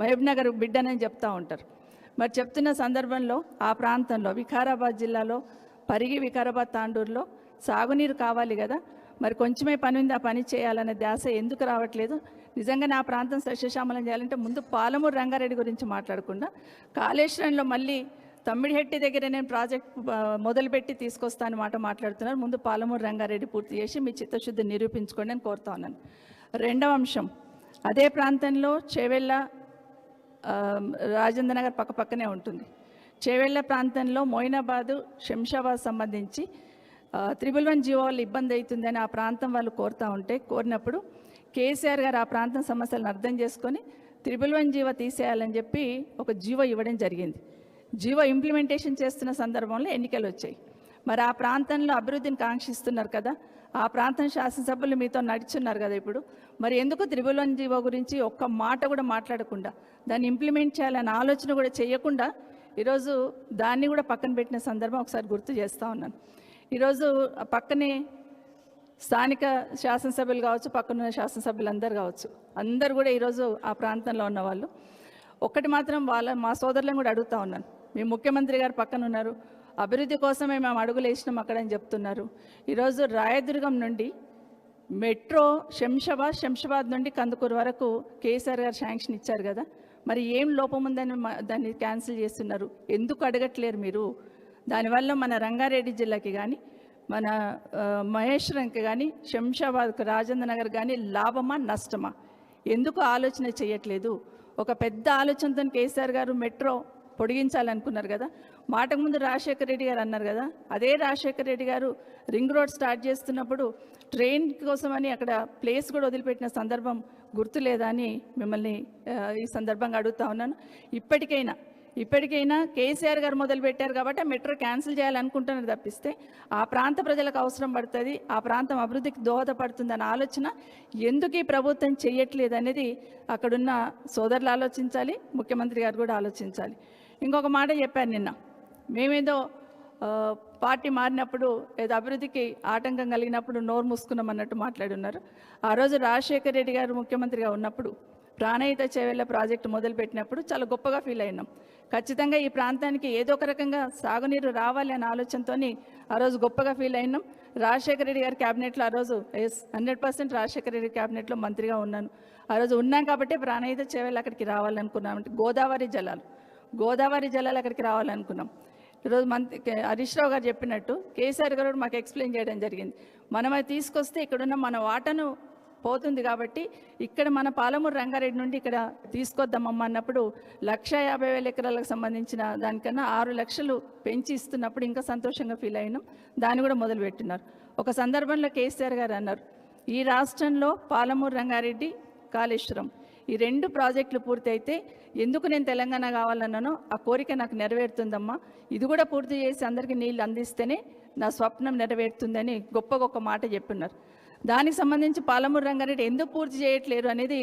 మహబూబ్నగర్ బిడ్డనని చెప్తూ ఉంటారు. మరి చెప్తున్న సందర్భంలో ఆ ప్రాంతంలో వికారాబాద్ జిల్లాలో పరిగి, వికారాబాద్, తాండూరులో సాగునీరు కావాలి కదా, మరి కొంచెమే పని ఉంది, ఆ పని చేయాలనే ధ్యాస ఎందుకు రావట్లేదు? నిజంగా నా ప్రాంతం సస్యశ్యామలం చేయాలంటే ముందు పాలమూరు రంగారెడ్డి గురించి మాట్లాడకుండా కాళేశ్వరంలో మళ్ళీ తమ్మిడిహెట్టి దగ్గర నేను ప్రాజెక్ట్ మొదలుపెట్టి తీసుకొస్తాను మాట మాట్లాడుతున్నారు. ముందు పాలమూరు రంగారెడ్డి పూర్తి చేసి మీ చిత్తశుద్ధి నిరూపించుకోండి అని కోరుతా ఉన్నాను. 2వ అంశం, అదే ప్రాంతంలో చేవెళ్ళ, రాజేంద్ర నగర్ పక్కనే ఉంటుంది. చేవెళ్ళ ప్రాంతంలో మోయినాబాదు, శంషాబాద్ సంబంధించి 111 జీవో వల్ల ఇబ్బంది అవుతుందని ఆ ప్రాంతం వాళ్ళు కోరినప్పుడు కేసీఆర్ గారు ఆ ప్రాంతం సమస్యలను అర్థం చేసుకొని 111 జీవో తీసేయాలని చెప్పి ఒక జీవో ఇవ్వడం జరిగింది. జీవో ఇంప్లిమెంటేషన్ చేస్తున్న సందర్భంలో ఎన్నికలు వచ్చాయి. మరి ఆ ప్రాంతంలో అభివృద్ధిని కాంక్షిస్తున్నారు కదా, ఆ ప్రాంతం శాసనసభ్యులు మీతో నడుచున్నారు కదా, ఇప్పుడు మరి ఎందుకు 111 జీవో గురించి ఒక్క మాట కూడా మాట్లాడకుండా దాన్ని ఇంప్లిమెంట్ చేయాలనే ఆలోచన కూడా చేయకుండా ఈరోజు దాన్ని కూడా పక్కన పెట్టిన సందర్భం ఒకసారి గుర్తు చేస్తూ ఉన్నాను. ఈరోజు పక్కనే స్థానిక శాసనసభ్యులు కావచ్చు, పక్కనున్న శాసనసభ్యులందరూ కావచ్చు, అందరూ కూడా ఈరోజు ఆ ప్రాంతంలో ఉన్నవాళ్ళు. ఒక్కటి మాత్రం మా సోదరులను కూడా అడుగుతూ ఉన్నాను. మీ ముఖ్యమంత్రి గారు పక్కన ఉన్నారు, అభివృద్ధి కోసమే మేము అడుగులు వేసినాం అక్కడని చెప్తున్నారు. ఈరోజు రాయదుర్గం నుండి మెట్రో శంషాబాద్ నుండి కందుకూరు వరకు కేసీఆర్ గారు శాంక్షన్ ఇచ్చారు కదా, మరి ఏం లోపం ఉందని దాన్ని క్యాన్సిల్ చేస్తున్నారు? ఎందుకు అడగట్లేరు మీరు? దానివల్ల మన రంగారెడ్డి జిల్లాకి కానీ, మన మహేశ్వరంకి కానీ, శంషాబాద్కు, రాజేంద్ర నగర్ కానీ లాభమా నష్టమా? ఎందుకు ఆలోచన చేయట్లేదు? ఒక పెద్ద ఆలోచనతో కేసీఆర్ గారు మెట్రో పొడిగించాలనుకున్నారు కదా. మాటకు ముందు రాజశేఖర రెడ్డి గారు అన్నారు కదా, అదే రాజశేఖర రెడ్డి గారు రింగ్ రోడ్ స్టార్ట్ చేస్తున్నప్పుడు ట్రైన్ కోసమని అక్కడ ప్లేస్ కూడా వదిలిపెట్టిన సందర్భం గుర్తు లేదా అని మిమ్మల్ని ఈ సందర్భంగా అడుగుతా ఉన్నాను. ఇప్పటికైనా కేసీఆర్ గారు మొదలుపెట్టారు కాబట్టి మెట్రో క్యాన్సిల్ చేయాలనుకుంటున్నారు తప్పిస్తే ఆ ప్రాంత ప్రజలకు అవసరం పడుతుంది, ఆ ప్రాంతం అభివృద్ధికి దోహదపడుతుందన్న ఆలోచన ఎందుకు ఈ ప్రభుత్వం చేయట్లేదు అనేది అక్కడున్న సోదరులు ఆలోచించాలి, ముఖ్యమంత్రి గారు కూడా ఆలోచించాలి. ఇంకొక మాట చెప్పారు నిన్న, మేమేదో పార్టీ మారినప్పుడు ఏదో అభివృద్ధికి ఆటంకం కలిగినప్పుడు నోరు మూసుకున్నాం అన్నట్టు మాట్లాడున్నారు. ఆ రోజు రాజశేఖర రెడ్డి గారు ముఖ్యమంత్రిగా ఉన్నప్పుడు ప్రాణహిత చేవెళ్ళ ప్రాజెక్టు మొదలుపెట్టినప్పుడు చాలా గొప్పగా ఫీల్ అయినాం. ఖచ్చితంగా ఈ ప్రాంతానికి ఏదో ఒక రకంగా సాగునీరు రావాలి అనే ఆలోచనతో ఆ రోజు గొప్పగా ఫీల్ అయినాం. రాజశేఖర రెడ్డి గారి క్యాబినెట్లో ఆ రోజు 100% రాజశేఖర రెడ్డి క్యాబినెట్లో మంత్రిగా ఉన్నాను. ఆ రోజు ఉన్నాం కాబట్టి ప్రాణహిత చేవెళ్ళ అక్కడికి రావాలనుకున్నాం. అంటే గోదావరి జలాలు అక్కడికి రావాలనుకున్నాం. ఈరోజు హరీష్ రావు గారు చెప్పినట్టు కేసీఆర్ గారు మాకు ఎక్స్ప్లెయిన్ చేయడం జరిగింది. మనం అది తీసుకొస్తే ఇక్కడున్న మన వాటను పోతుంది కాబట్టి ఇక్కడ మన పాలమూరు రంగారెడ్డి నుండి ఇక్కడ తీసుకొద్దామమ్మా అన్నప్పుడు 150,000 ఎకరాలకు సంబంధించిన దానికన్నా 6 లక్షలు పెంచి ఇస్తున్నప్పుడు ఇంకా సంతోషంగా ఫీల్ అయినాం. దాన్ని కూడా మొదలుపెట్టినారు. ఒక సందర్భంలో కేసీఆర్ గారు అన్నారు, ఈ రాష్ట్రంలో పాలమూరు రంగారెడ్డి కాళేశ్వరం ఈ 2 ప్రాజెక్టులు పూర్తి అయితే ఎందుకు నేను తెలంగాణ కావాలన్నానో ఆ కోరిక నాకు నెరవేరుతుందమ్మా, ఇది కూడా పూర్తి చేసి అందరికీ నీళ్ళు అందిస్తేనే నా స్వప్నం నెరవేరుతుందని గొప్ప మాట చెప్పున్నారు. దానికి సంబంధించి పాలమూరు రంగారెడ్డి ఎందుకు పూర్తి చేయట్లేరు అనేది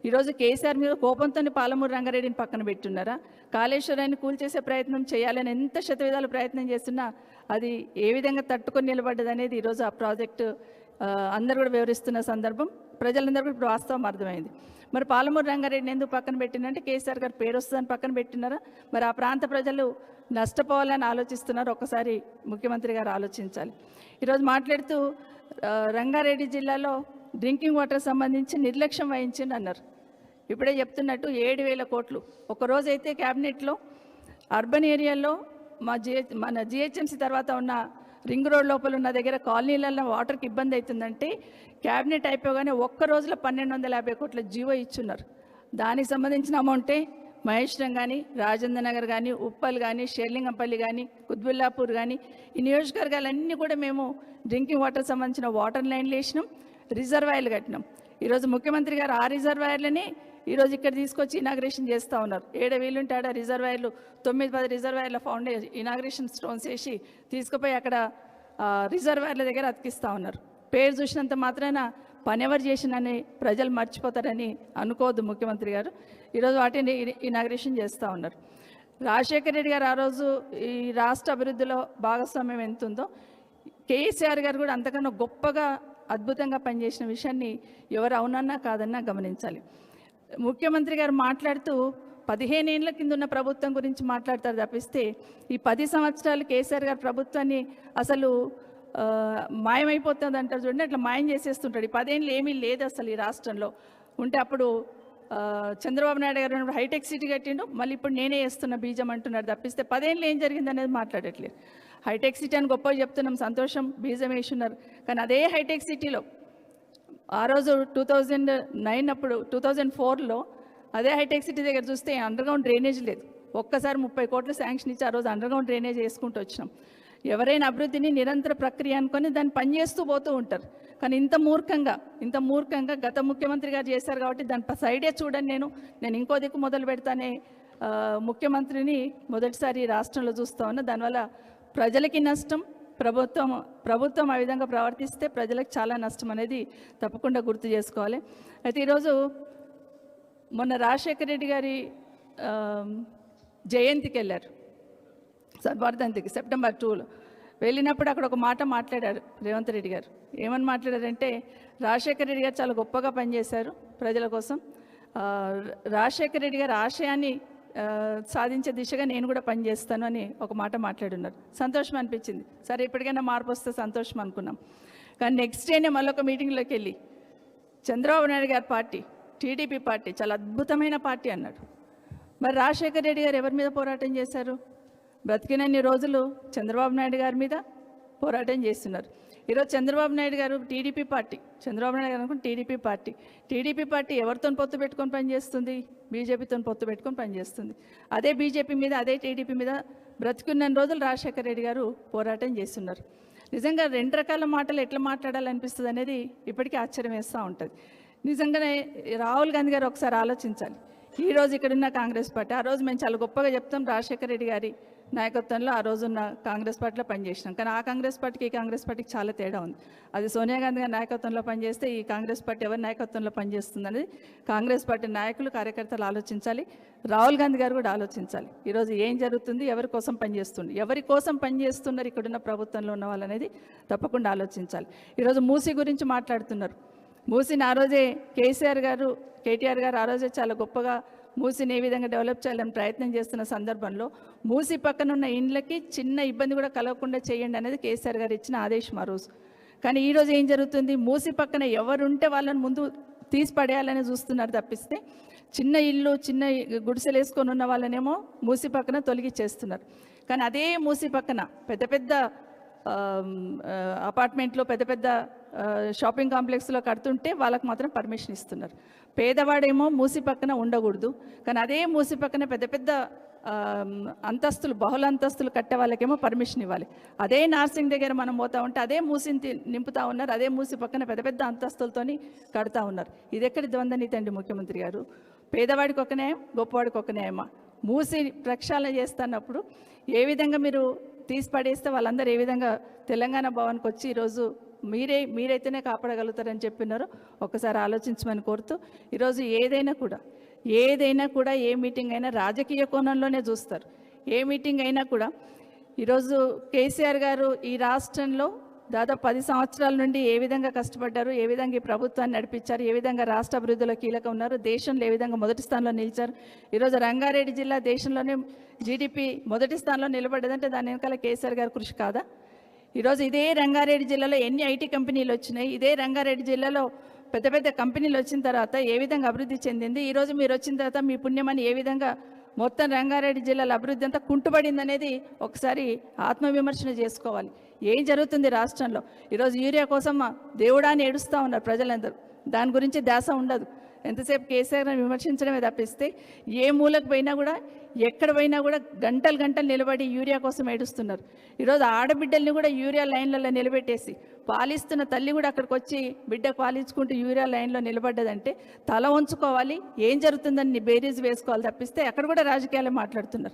ఈరోజు కేసీఆర్ మీద కోపంతో పాలమూరు రంగారెడ్డిని పక్కన పెట్టున్నారా? కాళేశ్వరాన్ని కూల్చేసే ప్రయత్నం చేయాలని ఎంత శతవిధాలు ప్రయత్నం చేస్తున్నా అది ఏ విధంగా తట్టుకొని నిలబడ్డది అనేది ఈరోజు ఆ ప్రాజెక్టు అందరూ కూడా వివరిస్తున్న సందర్భం ప్రజలందరూ కూడా ఇప్పుడు వాస్తవం అర్థమైంది. మరి పాలమూరు రంగారెడ్డిని ఎందుకు పక్కన పెట్టినంటే కేసీఆర్ గారు పేరు వస్తుందని పక్కన పెట్టినారా? మరి ఆ ప్రాంత ప్రజలు నష్టపోవాలని ఆలోచిస్తున్నారు. ఒక్కసారి ముఖ్యమంత్రి గారు ఆలోచించాలి. ఈరోజు మాట్లాడుతూ రంగారెడ్డి జిల్లాలో డ్రింకింగ్ వాటర్ సంబంధించి నిర్లక్ష్యం వహించింది అన్నారు. ఇప్పుడే చెప్తున్నట్టు 7,000 కోట్లు ఒకరోజు అయితే క్యాబినెట్లో అర్బన్ ఏరియాలో మన జిహెచ్ఎంసీ తర్వాత ఉన్న రింగ్ రోడ్ లోపల ఉన్న దగ్గర కాలనీలలో వాటర్కి ఇబ్బంది అవుతుందంటే క్యాబినెట్ అయిపోగానే ఒక్క రోజులో 1,250 కోట్ల జీవో ఇచ్చున్నారు. దానికి సంబంధించిన అమౌంటే మహేశ్వరం కానీ, రాజేంద్ర నగర్ కానీ, ఉప్పల్ కానీ, షేర్లింగంపల్లి కానీ, కుత్బుల్లాపూర్ కానీ ఈ నియోజకవర్గాలన్నీ కూడా మేము డ్రింకింగ్ వాటర్ సంబంధించిన వాటర్ లైన్లు వేసినాం, రిజర్వాయర్లు కట్టినాం. ఈరోజు ముఖ్యమంత్రి గారు ఆ రిజర్వాయర్లని ఈరోజు ఇక్కడ తీసుకొచ్చి ఇనాగ్రేషన్ చేస్తూ ఉన్నారు. ఏడ వీలుంటే ఆడ రిజర్వాయర్లు 9-10 రిజర్వాయర్ల ఇనాగ్రేషన్ స్టోన్స్ వేసి తీసుకుపోయి అక్కడ రిజర్వాయర్ల దగ్గర అతికిస్తూ ఉన్నారు. పేరు చూసినంత మాత్రాన పని ఎవరు చేసినని ప్రజలు మర్చిపోతారని అనుకోవద్దు ముఖ్యమంత్రి గారు. ఈరోజు వాటిని ఇనాగ్రేషన్ చేస్తూ ఉన్నారు. రాజశేఖర రెడ్డి గారు ఆ రోజు ఈ రాష్ట్ర అభివృద్ధిలో భాగస్వామ్యం ఎంత ఉందో కేసీఆర్ గారు కూడా అంతకన్నా గొప్పగా అద్భుతంగా పనిచేసిన విషయాన్ని ఎవరు అవునన్నా కాదన్నా గమనించాలి. ముఖ్యమంత్రి గారు మాట్లాడుతూ 15 ఏళ్ల కింద ఉన్న ప్రభుత్వం గురించి మాట్లాడతారు తప్పిస్తే ఈ 10 సంవత్సరాలు కేసీఆర్ గారు ప్రభుత్వాన్ని అసలు మాయమైపోతుంది అంటారు చూడండి, అట్లా మాయం చేసేస్తుంటాడు. ఈ 10 ఏళ్ళు ఏమీ లేదు అసలు ఈ రాష్ట్రంలో. ఉంటే అప్పుడు చంద్రబాబు నాయుడు గారు హైటెక్ సిటీ కట్టిండు, మళ్ళీ ఇప్పుడు నేనే వేస్తున్న బీజం అంటున్నాడు తప్పిస్తే 10 ఏళ్ళు ఏం జరిగింది అనేది మాట్లాడట్లేదు. హైటెక్ సిటీ అని గొప్పగా చెప్తున్నాం, సంతోషం, బీజం వేస్తున్నారు. కానీ అదే హైటెక్ సిటీలో ఆ రోజు 2009 అప్పుడు 2004లో అదే హైటెక్ సిటీ దగ్గర చూస్తే అండర్గ్రౌండ్ డ్రైనేజ్ లేదు. ఒక్కసారి 30 కోట్లు శాంక్షన్ ఇచ్చి ఆ రోజు అండర్గ్రౌండ్ డ్రైనేజ్ వేసుకుంటూ వచ్చినాం. ఎవరైనా అభివృద్ధిని నిరంతర ప్రక్రియ అనుకొని దాన్ని పనిచేస్తూ పోతూ ఉంటారు. కానీ ఇంత మూర్ఖంగా గత ముఖ్యమంత్రి గారు చేశారు కాబట్టి దాని సైడే చూడండి, నేను ఇంకో దిక్కు మొదలు పెడతానే ముఖ్యమంత్రిని మొదటిసారి రాష్ట్రంలో చూస్తూ ఉన్నా. దానివల్ల ప్రజలకి నష్టం, ప్రభుత్వం ఆ విధంగా ప్రవర్తిస్తే ప్రజలకు చాలా నష్టం అనేది తప్పకుండా గుర్తు చేసుకోవాలి. అయితే ఈరోజు మొన్న రాజశేఖర రెడ్డి గారి జయంతికి వెళ్ళారు, వర్ధంతికి సెప్టెంబర్ 2లో వెళ్ళినప్పుడు అక్కడ ఒక మాట మాట్లాడారు రేవంత్ రెడ్డి గారు. ఏమని మాట్లాడారంటే రాజశేఖర రెడ్డి గారు చాలా గొప్పగా పనిచేశారు ప్రజల కోసం, రాజశేఖర రెడ్డి గారి ఆశయాన్ని సాధించే దిశగా నేను కూడా పనిచేస్తాను అని ఒక మాట మాట్లాడున్నారు. సంతోషం అనిపించింది. సరే ఇప్పటికైనా మార్పు వస్తే సంతోషం అనుకున్నాం. కానీ నెక్స్ట్ డేనే మళ్ళొక మీటింగ్లోకి వెళ్ళి చంద్రబాబు నాయుడు గారి పార్టీ టీడీపీ పార్టీ చాలా అద్భుతమైన పార్టీ అన్నాడు. మరి రాజశేఖర రెడ్డి గారు ఎవరి మీద పోరాటం చేశారు? బ్రతికినన్ని రోజులు చంద్రబాబు నాయుడు గారి మీద పోరాటం చేస్తున్నారు. ఈరోజు చంద్రబాబు నాయుడు గారు టీడీపీ పార్టీ, చంద్రబాబు నాయుడు గారు అనుకుంటే టీడీపీ పార్టీ ఎవరితో పొత్తు పెట్టుకొని పనిచేస్తుంది? బీజేపీతో పొత్తు పెట్టుకొని పనిచేస్తుంది. అదే బీజేపీ మీద, అదే టీడీపీ మీద బ్రతికున్న రోజులు రాజశేఖర రెడ్డి గారు పోరాటం చేస్తున్నారు. నిజంగా 2 రకాల మాటలు ఎట్లా మాట్లాడాలనిపిస్తుంది అనేది ఇప్పటికీ ఆశ్చర్యం వేస్తూ ఉంటుంది. నిజంగానే రాహుల్ గాంధీ గారు ఒకసారి ఆలోచించాలి. ఈరోజు ఇక్కడున్న కాంగ్రెస్ పార్టీ, ఆ రోజు మేము చాలా గొప్పగా చెప్తాం రాజశేఖర రెడ్డి గారి నాయకత్వంలో ఆ రోజున్న కాంగ్రెస్ పార్టీలో పనిచేసినాం. కానీ ఆ కాంగ్రెస్ పార్టీకి ఈ కాంగ్రెస్ పార్టీకి చాలా తేడా ఉంది. అది సోనియా గాంధీ గారి నాయకత్వంలో పనిచేస్తే ఈ కాంగ్రెస్ పార్టీ ఎవరి నాయకత్వంలో పనిచేస్తుంది అనేది కాంగ్రెస్ పార్టీ నాయకులు, కార్యకర్తలు ఆలోచించాలి. రాహుల్ గాంధీ గారు కూడా ఆలోచించాలి. ఈరోజు ఏం జరుగుతుంది, ఎవరి కోసం పనిచేస్తున్నారు ఇక్కడున్న ప్రభుత్వంలో ఉన్న వాళ్ళు అనేది తప్పకుండా ఆలోచించాలి. ఈరోజు మూసీ గురించి మాట్లాడుతున్నారు. మూసీని ఆ రోజే కేటీఆర్ గారు ఆ రోజే చాలా గొప్పగా మూసిని ఏ విధంగా డెవలప్ చేయాలని ప్రయత్నం చేస్తున్న సందర్భంలో మూసి పక్కన ఉన్న ఇండ్లకి చిన్న ఇబ్బంది కూడా కలగకుండా చేయండి అనేది కేసీఆర్ గారు ఇచ్చిన ఆదేశం ఆ రోజు. కానీ ఈరోజు ఏం జరుగుతుంది, మూసి పక్కన ఎవరుంటే వాళ్ళని ముందు తీసి పడేయాలని చూస్తున్నారు తప్పిస్తే చిన్న ఇల్లు చిన్న గుడిసెలు వేసుకొని ఉన్న వాళ్ళనేమో మూసి పక్కన తొలగిచ్చేస్తున్నారు. కానీ అదే మూసి పక్కన పెద్ద పెద్ద అపార్ట్మెంట్లో పెద్ద పెద్ద షాపింగ్ కాంప్లెక్స్లో కడుతుంటే వాళ్ళకు మాత్రం పర్మిషన్ ఇస్తున్నారు. పేదవాడేమో మూసి పక్కన ఉండకూడదు, కానీ అదే మూసి పక్కన పెద్ద పెద్ద అంతస్తులు బహుళ అంతస్తులు కట్టే వాళ్ళకేమో పర్మిషన్ ఇవ్వాలి. అదే నార్సింగ్ దగ్గర మనం పోతా ఉంటే అదే మూసిని నింపుతా ఉన్నారు, అదే మూసి పక్కన పెద్ద పెద్ద అంతస్తులతోని కడతా ఉన్నారు. ఇది ఎక్కడి ద్వంద్వ నీతి అండి ముఖ్యమంత్రి గారు? పేదవాడికి ఒక న్యాయం, గొప్పవాడికి ఒక న్యాయమా? మూసి ప్రక్షాళన చేస్తున్నప్పుడు ఏ విధంగా మీరు తీసి పడేస్తే వాళ్ళందరూ ఏ విధంగా తెలంగాణ భవన్కి వచ్చి ఈరోజు మీరైతేనే కాపాడగలుగుతారని చెప్పినారో ఒకసారి ఆలోచించమని కోరుతూ, ఈరోజు ఏదైనా కూడా ఏ మీటింగ్ అయినా రాజకీయ కోణంలోనే చూస్తారు. ఏ మీటింగ్ అయినా కూడా ఈరోజు కేసీఆర్ గారు ఈ రాష్ట్రంలో దాదాపు 10 సంవత్సరాల నుండి ఏ విధంగా కష్టపడ్డారు, ఏ విధంగా ఈ ప్రభుత్వాన్ని నడిపించారు, ఏ విధంగా రాష్ట్ర అభివృద్ధిలో కీలకం ఉన్నారు, దేశంలో ఏ విధంగా మొదటి స్థానంలో నిలిచారు. ఈరోజు రంగారెడ్డి జిల్లా దేశంలోనే జీడిపి మొదటి స్థానంలో నిలబడ్డదంటే దాని వెనకాల కేసీఆర్ గారి కృషి కాదా? ఈరోజు ఇదే రంగారెడ్డి జిల్లాలో ఎన్ని ఐటీ కంపెనీలు వచ్చినాయి, ఇదే రంగారెడ్డి జిల్లాలో పెద్ద పెద్ద కంపెనీలు వచ్చిన తర్వాత ఏ విధంగా అభివృద్ధి చెందింది, ఈరోజు మీరు వచ్చిన తర్వాత మీ పుణ్యమని ఏ విధంగా మొత్తం రంగారెడ్డి జిల్లాల అభివృద్ధి అంతా కుంటుపడింది అనేది ఒకసారి ఆత్మవిమర్శన చేసుకోవాలి. ఏం జరుగుతుంది రాష్ట్రంలో? ఈరోజు యూరియా కోసం దేవుడాన్ని ఏడుస్తూ ఉన్నారు ప్రజలందరూ, దాని గురించి ధ్యాస ఉండదు. ఎంతసేపు కేసీఆర్ని విమర్శించడమే తప్పిస్తే ఏ మూలకు పోయినా కూడా ఎక్కడ పోయినా కూడా గంటలు నిలబడి యూరియా కోసం ఏడుస్తున్నారు. ఈరోజు ఆడబిడ్డల్ని కూడా యూరియా లైన్లలో నిలబెట్టేసి పాలిస్తున్న తల్లి కూడా అక్కడికి వచ్చి బిడ్డ పాలించుకుంటూ యూరియా లైన్లో నిలబడ్డదంటే తల వంచుకోవాలి. ఏం జరుగుతుందని బేరీజ్ వేసుకోవాలి తప్పిస్తే అక్కడ కూడా రాజకీయాలే మాట్లాడుతున్నారు.